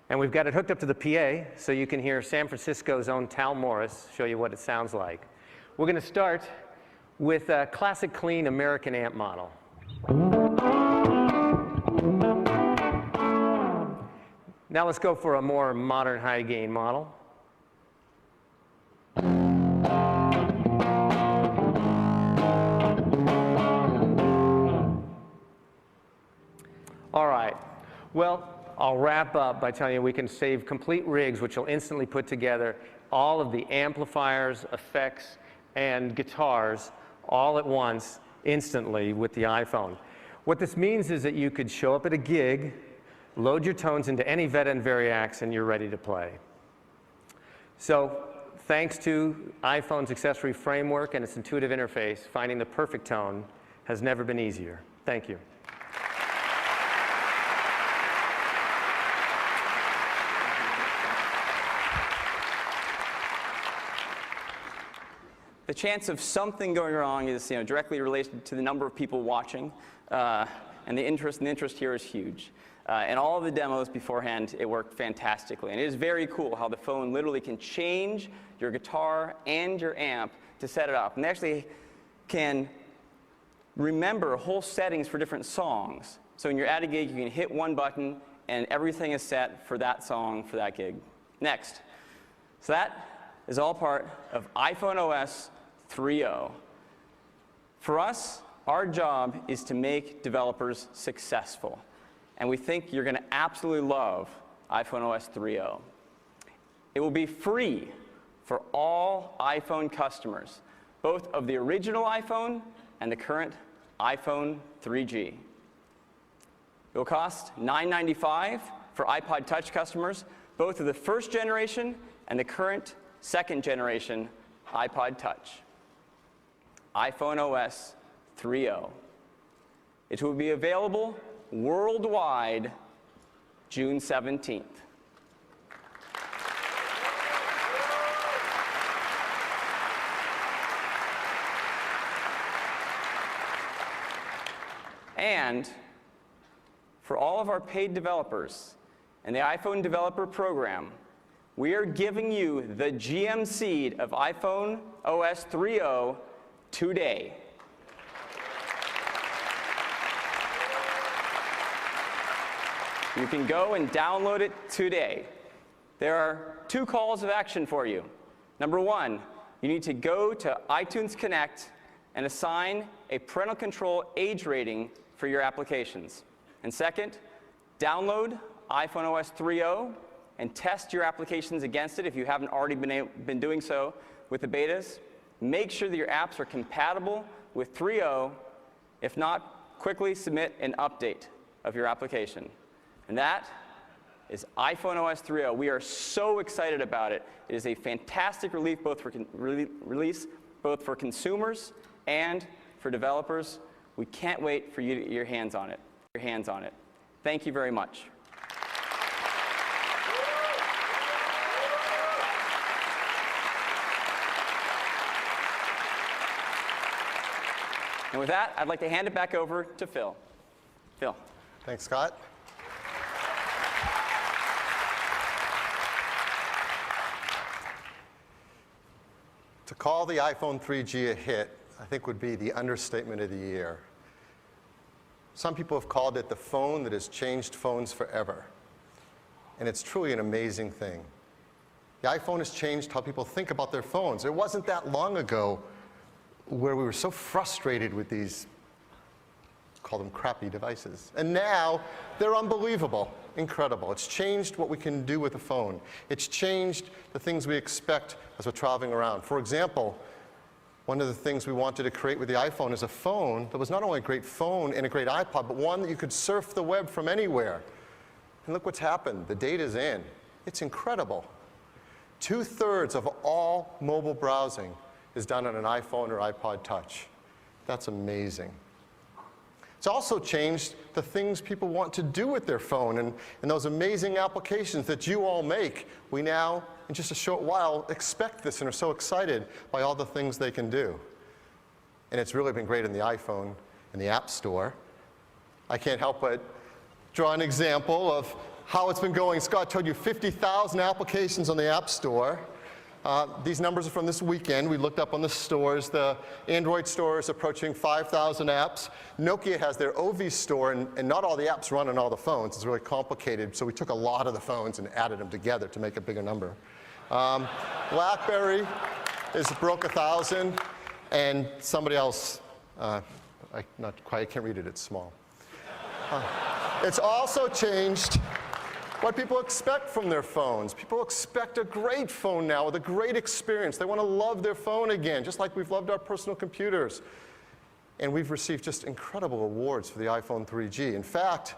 And we've got it hooked up to the PA, so you can hear San Francisco's own Tal Morris show you what it sounds like. We're going to start with a classic clean American amp model. Now let's go for a more modern high gain model. All right, well, I'll wrap up by telling you we can save complete rigs which will instantly put together all of the amplifiers, effects, and guitars all at once instantly with the iPhone. What this means is that you could show up at a gig, load your tones into any Veta and Variax, and you're ready to play. So thanks to iPhone's accessory framework and its intuitive interface, finding the perfect tone has never been easier. Thank you. The chance of something going wrong is directly related to the number of people watching, and the interest here is huge. And all of the demos beforehand, it worked fantastically. And it is very cool how the phone literally can change your guitar and your amp to set it up. And they actually can remember whole settings for different songs. So when you're at a gig, you can hit one button, and everything is set for that song, for that gig. Next. So that is all part of iPhone OS 3.0. For us, our job is to make developers successful. And we think you're going to absolutely love iPhone OS 3.0. It will be free for all iPhone customers, both of the original iPhone and the current iPhone 3G. It will cost $9.95 for iPod Touch customers, both of the first generation and the current second generation iPod Touch. iPhone OS 3.0. It will be available worldwide June 17th. And for all of our paid developers and the iPhone Developer Program, we are giving you the GM seed of iPhone OS 3.0 today. You can go and download it today. There are 2 calls of action for you. Number 1, you need to go to iTunes Connect and assign a parental control age rating for your applications. And second, download iPhone OS 3.0 and test your applications against it if you haven't already been doing so with the betas. Make sure that your apps are compatible with 3.0. If not, quickly submit an update of your application. And that is iPhone OS 3.0. We are so excited about it. It is a fantastic release both for consumers and for developers. We can't wait for you to get your hands on it. Thank you very much. And with that, I'd like to hand it back over to Phil. Phil. Thanks, Scott. To call the iPhone 3G a hit, I think would be the understatement of the year. Some people have called it the phone that has changed phones forever. And it's truly an amazing thing. The iPhone has changed how people think about their phones. It wasn't that long ago where we were so frustrated with these, call them crappy devices. And now they're unbelievable, incredible. It's changed what we can do with a phone. It's changed the things we expect as we're traveling around. For example, one of the things we wanted to create with the iPhone is a phone that was not only a great phone and a great iPod, but one that you could surf the web from anywhere. And look what's happened. The data's in. It's incredible. 2/3 of all mobile browsing is done on an iPhone or iPod Touch. That's amazing. It's also changed the things people want to do with their phone and those amazing applications that you all make. We now, in just a short while, expect this and are so excited by all the things they can do. And it's really been great in the iPhone and the App Store. I can't help but draw an example of how it's been going. Scott told you 50,000 applications on the App Store. These numbers are from this weekend. We looked up on the stores. The Android store is approaching 5,000 apps. Nokia has their OV store, and not all the apps run on all the phones. It's really complicated, so we took a lot of the phones and added them together to make a bigger number. BlackBerry broke 1,000, and somebody else, not quite, I can't read it, it's small. It's also changed what people expect from their phones. People expect a great phone now with a great experience. They want to love their phone again, just like we've loved our personal computers. And we've received just incredible awards for the iPhone 3G. In fact,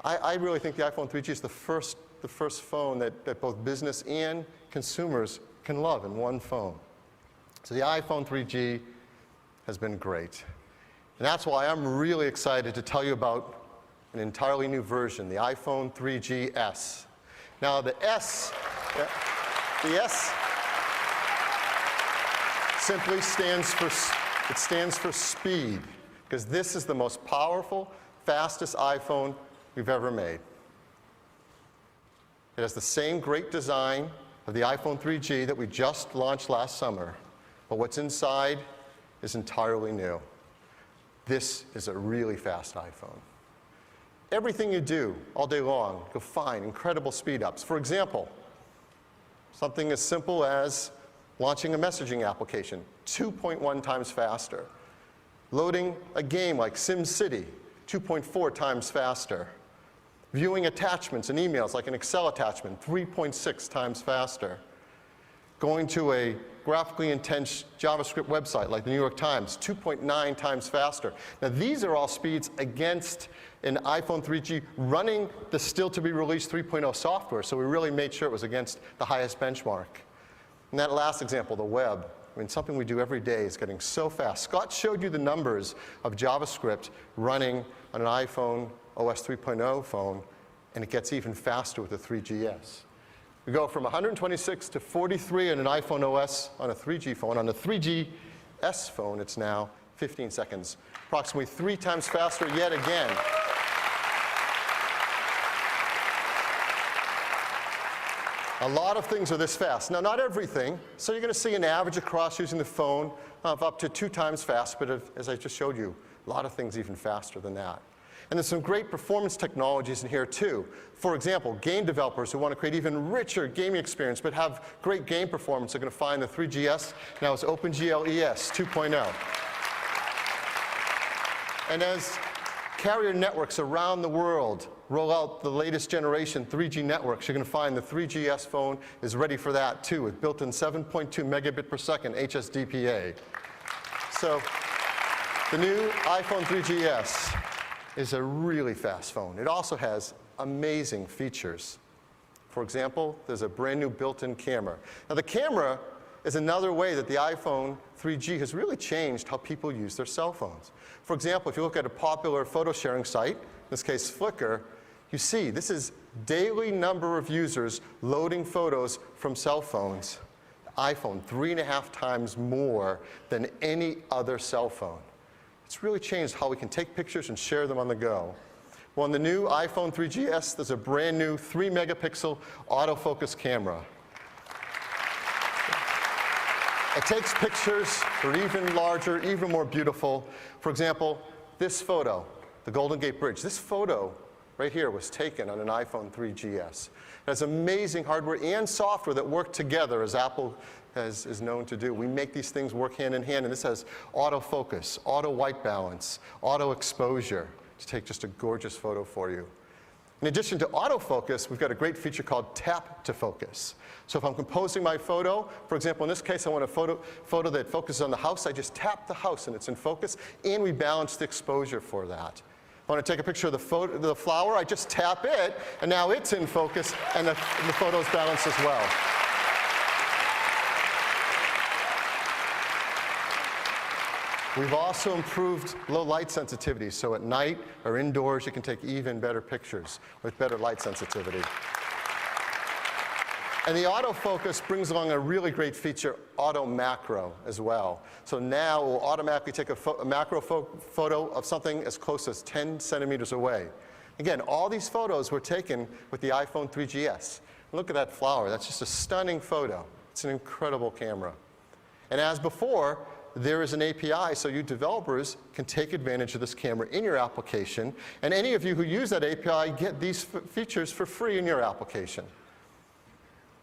I really think the iPhone 3G is the first phone that both business and consumers can love in one phone. So the iPhone 3G has been great. And that's why I'm really excited to tell you about an entirely new version, the iPhone 3GS. Now the S simply stands for speed, because this is the most powerful, fastest iPhone we've ever made. It has the same great design of the iPhone 3G that we just launched last summer, but what's inside is entirely new. This is a really fast iPhone. Everything you do all day long, you'll find incredible speed ups. For example, something as simple as launching a messaging application, 2.1 times faster. Loading a game like SimCity, 2.4 times faster. Viewing attachments and emails like an Excel attachment, 3.6 times faster. Going to a graphically intense JavaScript website like the New York Times, 2.9 times faster. Now these are all speeds against an iPhone 3G running the still-to-be-released 3.0 software, so we really made sure it was against the highest benchmark. And that last example, the web, I mean, something we do every day is getting so fast. Scott showed you the numbers of JavaScript running on an iPhone OS 3.0 phone, and it gets even faster with the 3GS. We go from 126 to 43 on an iPhone OS on a 3G phone. On a 3GS phone, it's now 15 seconds, approximately 3 times faster yet again. A lot of things are this fast. Now, not everything. So you're going to see an average across using the phone of up to 2 times fast, but as I just showed you, a lot of things even faster than that. And there's some great performance technologies in here too. For example, game developers who want to create even richer gaming experience but have great game performance are going to find the 3GS now is OpenGL ES 2.0. And as carrier networks around the world roll out the latest generation 3G networks, you're going to find the 3GS phone is ready for that too, with built-in 7.2 megabit per second HSDPA. So the new iPhone 3GS is a really fast phone. It also has amazing features. For example, there's a brand new built-in camera. Now the camera is another way that the iPhone 3G has really changed how people use their cell phones. For example, if you look at a popular photo sharing site, in this case Flickr, you see this is daily number of users loading photos from cell phones. The iPhone, 3.5 times more than any other cell phone. It's really changed how we can take pictures and share them on the go. Well, on the new iPhone 3GS, there's a brand new 3-megapixel autofocus camera. It takes pictures that are even larger, even more beautiful. For example, this photo, the Golden Gate Bridge. This photo right here was taken on an iPhone 3GS. It has amazing hardware and software that work together, as Apple is known to do. We make these things work hand in hand, and this has autofocus, auto white balance, auto exposure to take just a gorgeous photo for you. In addition to autofocus, we've got a great feature called tap to focus. So if I'm composing my photo, for example, in this case, I want a photo that focuses on the house, I just tap the house and it's in focus, and we balance the exposure for that. If I want to take a picture of the flower, I just tap it, and now it's in focus, and the photo's balanced as well. We've also improved low light sensitivity, so at night or indoors you can take even better pictures with better light sensitivity. And the autofocus brings along a really great feature, auto macro, as well. So now it will automatically take a macro photo of something as close as 10 centimeters away. Again, all these photos were taken with the iPhone 3GS. Look at that flower. That's just a stunning photo. It's an incredible camera. And as before, there is an API, so you developers can take advantage of this camera in your application, and any of you who use that API get these features for free in your application.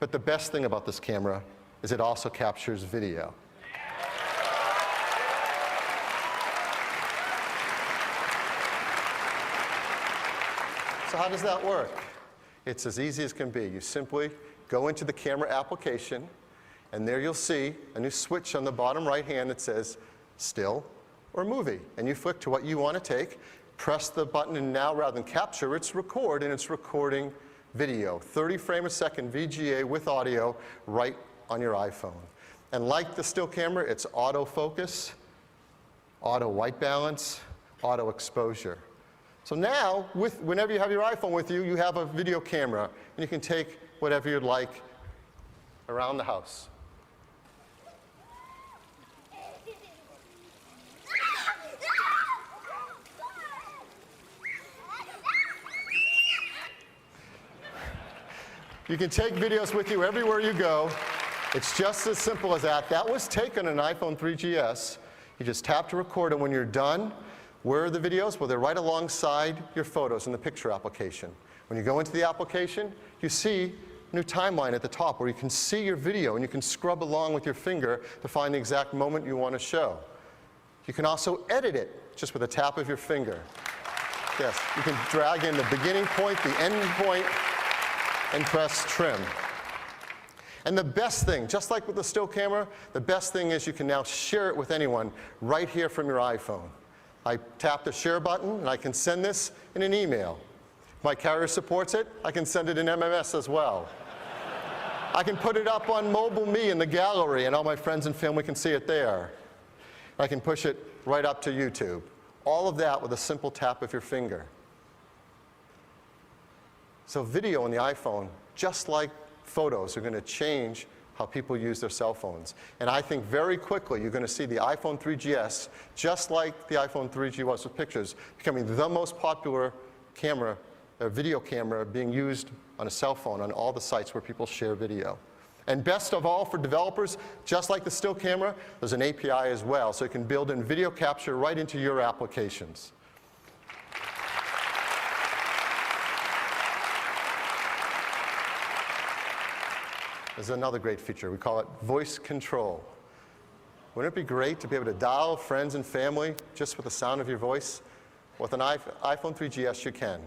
But the best thing about this camera is it also captures video. So how does that work? It's as easy as can be. You simply go into the camera application, and there you'll see a new switch on the bottom right hand that says still or movie. And you flick to what you want to take, press the button, and now rather than capture, it's record, and it's recording video. 30 frame a second VGA with audio right on your iPhone. And like the still camera, it's autofocus, auto white balance, auto exposure. So now, whenever you have your iPhone with you, you have a video camera, and you can take whatever you'd like around the house. You can take videos with you everywhere you go. It's just as simple as that. That was taken on an iPhone 3GS. You just tap to record, and when you're done, where are the videos? Well, they're right alongside your photos in the picture application. When you go into the application, you see a new timeline at the top where you can see your video, and you can scrub along with your finger to find the exact moment you want to show. You can also edit it just with a tap of your finger. Yes, you can drag in the beginning point, the end point, and press trim. And the best thing, just like with the still camera, the best thing is you can now share it with anyone right here from your iPhone. I tap the share button, and I can send this in an email. If my carrier supports it, I can send it in MMS as well. I can put it up on Mobile Me in the gallery, and all my friends and family can see it there. I can push it right up to YouTube. All of that with a simple tap of your finger. So video on the iPhone, just like photos, are going to change how people use their cell phones. And I think very quickly you're going to see the iPhone 3GS, just like the iPhone 3G was with pictures, becoming the most popular camera, video camera being used on a cell phone on all the sites where people share video. And best of all, for developers, just like the still camera, there's an API as well, so you can build in video capture right into your applications. There's another great feature. We call it voice control. Wouldn't it be great to be able to dial friends and family just with the sound of your voice? With an iPhone 3GS, you can.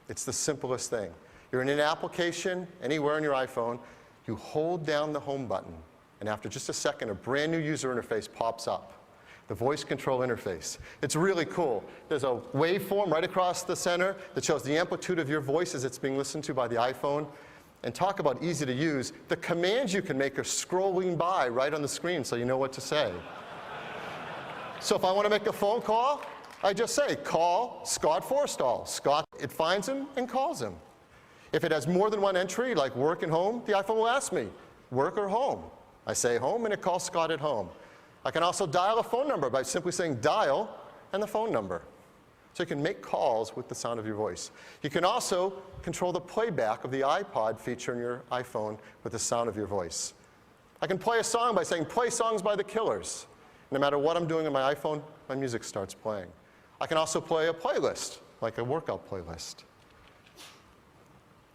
It's the simplest thing. You're in an application, anywhere on your iPhone, you hold down the home button, and after just a second, a brand new user interface pops up. The voice control interface. It's really cool. There's a waveform right across the center that shows the amplitude of your voice as it's being listened to by the iPhone. And talk about easy to use. The commands you can make are scrolling by right on the screen so you know what to say. So if I want to make a phone call, I just say, call Scott Forstall. Scott, it finds him and calls him. If it has more than one entry, like work and home, the iPhone will ask me, work or home? I say home, and it calls Scott at home. I can also dial a phone number by simply saying dial, and the phone number. So you can make calls with the sound of your voice. You can also control the playback of the iPod feature in your iPhone with the sound of your voice. I can play a song by saying, play songs by the Killers. No matter what I'm doing on my iPhone, my music starts playing. I can also play a playlist, like a workout playlist.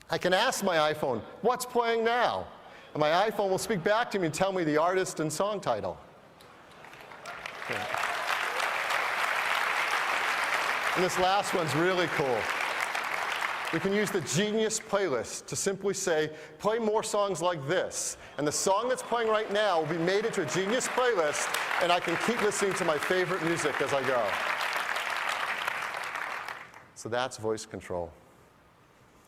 I can ask my iPhone, what's playing now? And my iPhone will speak back to me and tell me the artist and song title. Okay. And this last one's really cool. We can use the Genius playlist to simply say, play more songs like this. And the song that's playing right now will be made into a Genius playlist, and I can keep listening to my favorite music as I go. So that's voice control.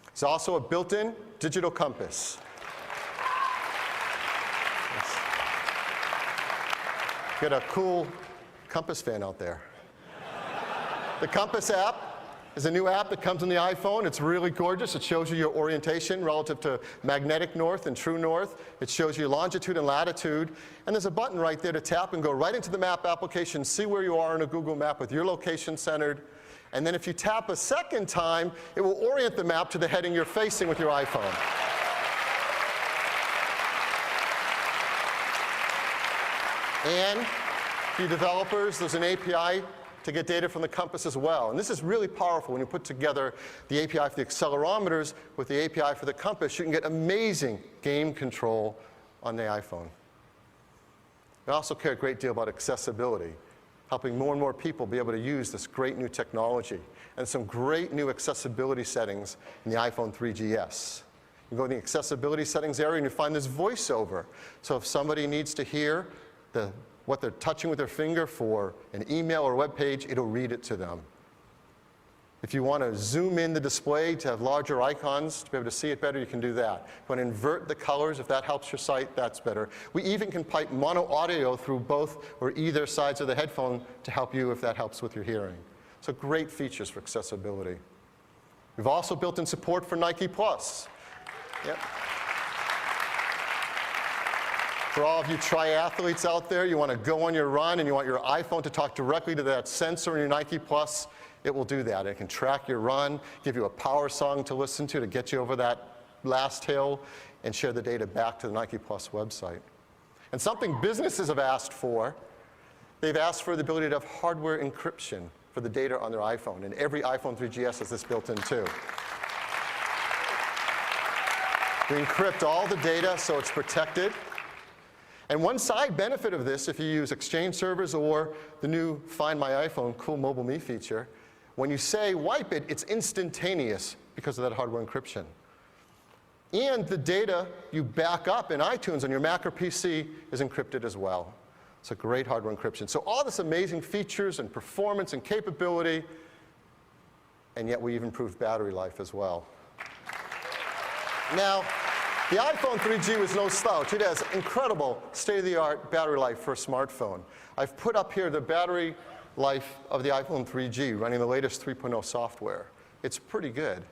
There's also a built-in digital compass. Get a cool compass fan out there. The Compass app is a new app that comes in the iPhone. It's really gorgeous. It shows you your orientation relative to magnetic north and true north. It shows you longitude and latitude. And there's a button right there to tap and go right into the map application, see where you are in a Google map with your location centered. And then if you tap a second time, it will orient the map to the heading you're facing with your iPhone. And for you developers, there's an API to get data from the compass as well. And this is really powerful when you put together the API for the accelerometers with the API for the compass. You can get amazing game control on the iPhone. I also care a great deal about accessibility, helping more and more people be able to use this great new technology, and some great new accessibility settings in the iPhone 3GS. You go in the accessibility settings area and you find this voiceover. So if somebody needs to hear what they're touching with their finger for an email or web page, it'll read it to them. If you want to zoom in the display to have larger icons to be able to see it better, you can do that. If you want to invert the colors, if that helps your site, that's better. We even can pipe mono audio through both or either sides of the headphone to help you if that helps with your hearing. So great features for accessibility. We've also built in support for Nike Plus. Yep. For all of you triathletes out there, you want to go on your run and you want your iPhone to talk directly to that sensor in your Nike Plus, it will do that. It can track your run, give you a power song to listen to get you over that last hill, and share the data back to the Nike Plus website. And something businesses have asked for, they've asked for the ability to have hardware encryption for the data on their iPhone. And every iPhone 3GS has this built in too. We encrypt all the data so it's protected. And one side benefit of this, if you use Exchange servers or the new Find My iPhone Cool Mobile Me feature, when you say wipe it, it's instantaneous because of that hardware encryption. And the data you back up in iTunes on your Mac or PC is encrypted as well. It's a great hardware encryption. So all this amazing features and performance and capability, and yet we even improved battery life as well. Now, the iPhone 3G was no slouch. It has incredible state-of-the-art battery life for a smartphone. I've put up here the battery life of the iPhone 3G running the latest 3.0 software. It's pretty good.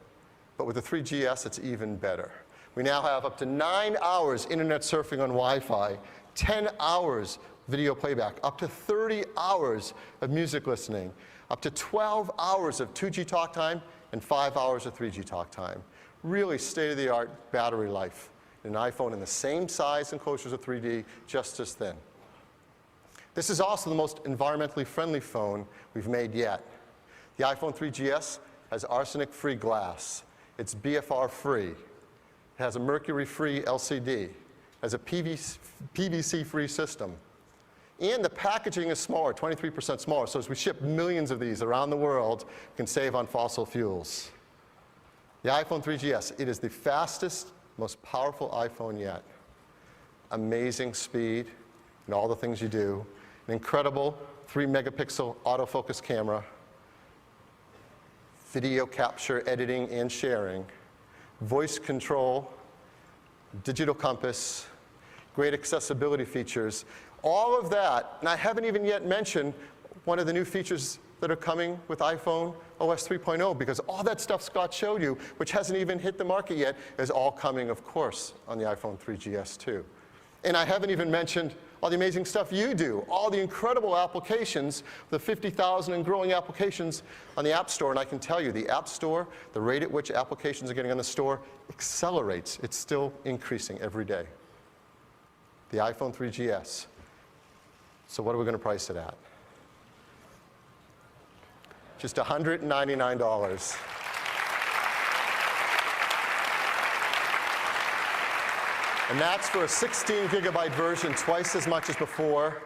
But with the 3GS, it's even better. We now have up to 9 hours internet surfing on Wi-Fi, 10 hours video playback, up to 30 hours of music listening, up to 12 hours of 2G talk time, and 5 hours of 3G talk time. Really state-of-the-art battery life in an iPhone in the same size enclosures of 3D, just as thin. This is also the most environmentally friendly phone we've made yet. The iPhone 3GS has arsenic-free glass. It's BFR-free. It has a mercury-free LCD. It has a PVC-free system. And the packaging is smaller, 23% smaller. So as we ship millions of these around the world, we can save on fossil fuels. The iPhone 3GS, it is the fastest, most powerful iPhone yet. Amazing speed and all the things you do. An incredible 3-megapixel autofocus camera, video capture, editing, and sharing, voice control, digital compass, great accessibility features. All of that, and I haven't even yet mentioned one of the new features that are coming with iPhone OS 3.0, because all that stuff Scott showed you, which hasn't even hit the market yet, is all coming, of course, on the iPhone 3GS too. And I haven't even mentioned all the amazing stuff you do, all the incredible applications, the 50,000 and growing applications on the App Store. And I can tell you, the App Store, the rate at which applications are getting on the store accelerates. It's still increasing every day. The iPhone 3GS. So what are we going to price it at? Just $199. And that's for a 16 gigabyte version, twice as much as before,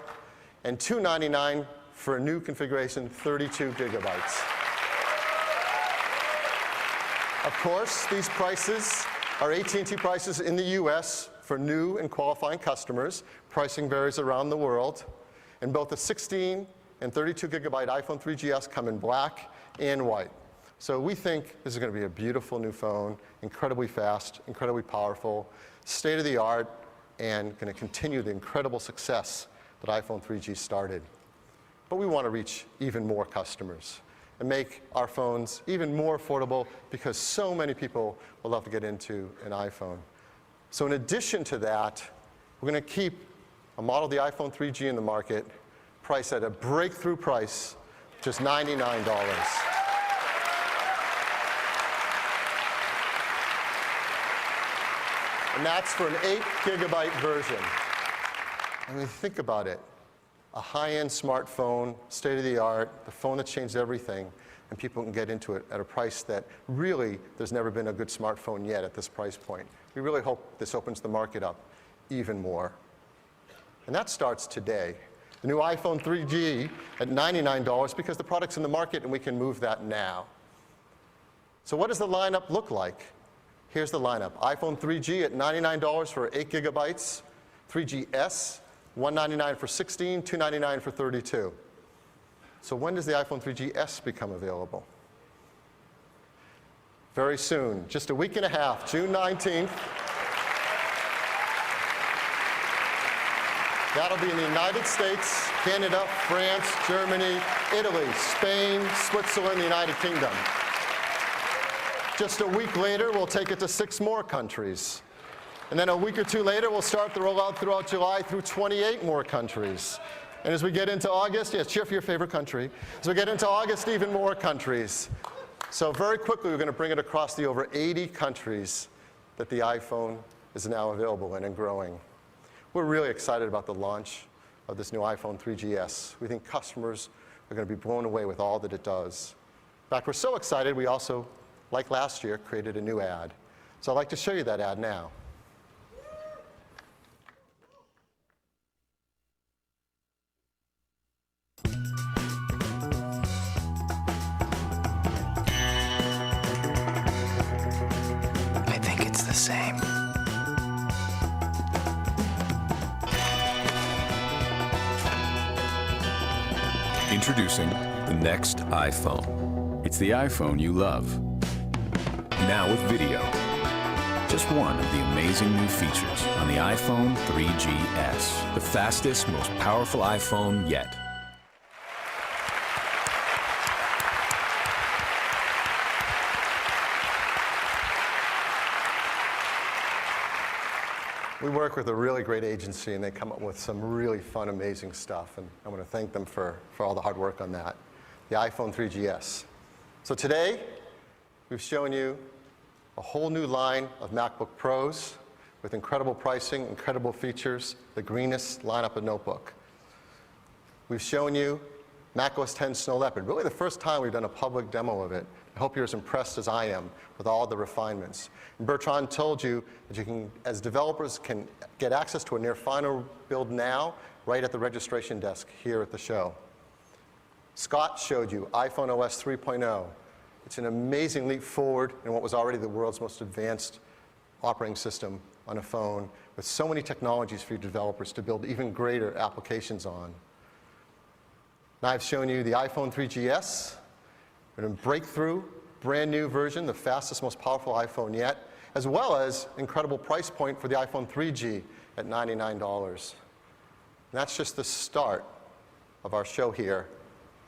and $299 for a new configuration, 32 gigabytes. Of course, these prices are AT&T prices in the US for new and qualifying customers. Pricing varies around the world. And both the 16 and 32 gigabyte iPhone 3GS come in black and white. So we think this is going to be a beautiful new phone, incredibly fast, incredibly powerful, state-of-the-art, and going to continue the incredible success that iPhone 3G started. But we want to reach even more customers and make our phones even more affordable because so many people will love to get into an iPhone. So in addition to that, we're going to keep a model of the iPhone 3G in the market, priced at a breakthrough price, just $99. And that's for an 8 gigabyte version. I mean, think about it. A high-end smartphone, state-of-the-art, the phone that changed everything, and people can get into it at a price that really there's never been a good smartphone yet at this price point. We really hope this opens the market up even more. And that starts today. The new iPhone 3G at $99 because the product's in the market and we can move that now. So what does the lineup look like? Here's the lineup. iPhone 3G at $99 for 8 gigabytes. 3GS, $199 for 16, $299 for 32. So when does the iPhone 3GS become available? Very soon, just a week and a half, June 19th. That'll be in the United States, Canada, France, Germany, Italy, Spain, Switzerland, the United Kingdom. Just a week later, we'll take it to 6 more countries. And then a week or two later, we'll start the rollout throughout July through 28 more countries. And as we get into August, yes, cheer for your favorite country. As we get into August, even more countries. So very quickly, we're going to bring it across the over 80 countries that the iPhone is now available in and growing. We're really excited about the launch of this new iPhone 3GS. We think customers are going to be blown away with all that it does. In fact, we're so excited, we also, like last year, created a new ad. So I'd like to show you that ad now. I think it's the same. Introducing the next iPhone. It's the iPhone you love. Now with video. Just one of the amazing new features on the iPhone 3GS, the fastest, most powerful iPhone yet. We work with a really great agency, and they come up with some really fun, amazing stuff. And I want to thank them for all the hard work on that. The iPhone 3GS. So today, we've shown you a whole new line of MacBook Pros with incredible pricing, incredible features, the greenest lineup of notebook. We've shown you macOS 10 Snow Leopard, really the first time we've done a public demo of it. I hope you're as impressed as I am with all the refinements. And Bertrand told you that you can, as developers, can get access to a near final build now, right at the registration desk here at the show. Scott showed you iPhone OS 3.0. It's an amazing leap forward in what was already the world's most advanced operating system on a phone, with so many technologies for your developers to build even greater applications on. Now I've shown you the iPhone 3GS, a breakthrough, brand new version, the fastest, most powerful iPhone yet, as well as incredible price point for the iPhone 3G at $99. And that's just the start of our show here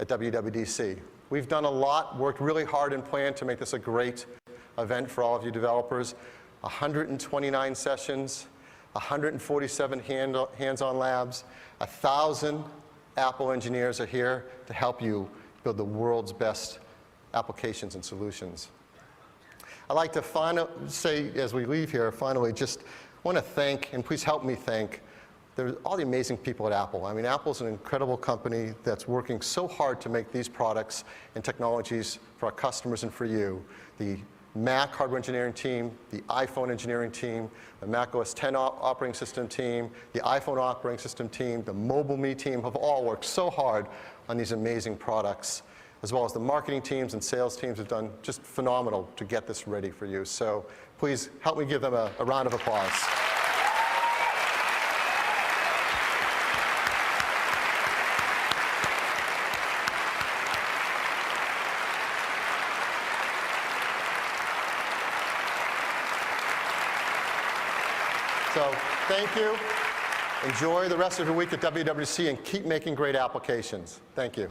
at WWDC. We've done a lot, worked really hard and planned to make this a great event for all of you developers. 129 sessions, 147 hands-on labs, 1,000 Apple engineers are here to help you build the world's best applications and solutions. I'd like to say, as we leave here, finally, just want to thank, and please help me thank, all the amazing people at Apple. I mean, Apple's an incredible company that's working so hard to make these products and technologies for our customers and for you. The Mac hardware engineering team, the iPhone engineering team, the Mac OS X operating system team, the iPhone operating system team, the Mobile Me team have all worked so hard on these amazing products, as well as the marketing teams and sales teams have done just phenomenal to get this ready for you. So please help me give them a round of applause. So thank you. Enjoy the rest of your week at WWDC and keep making great applications. Thank you.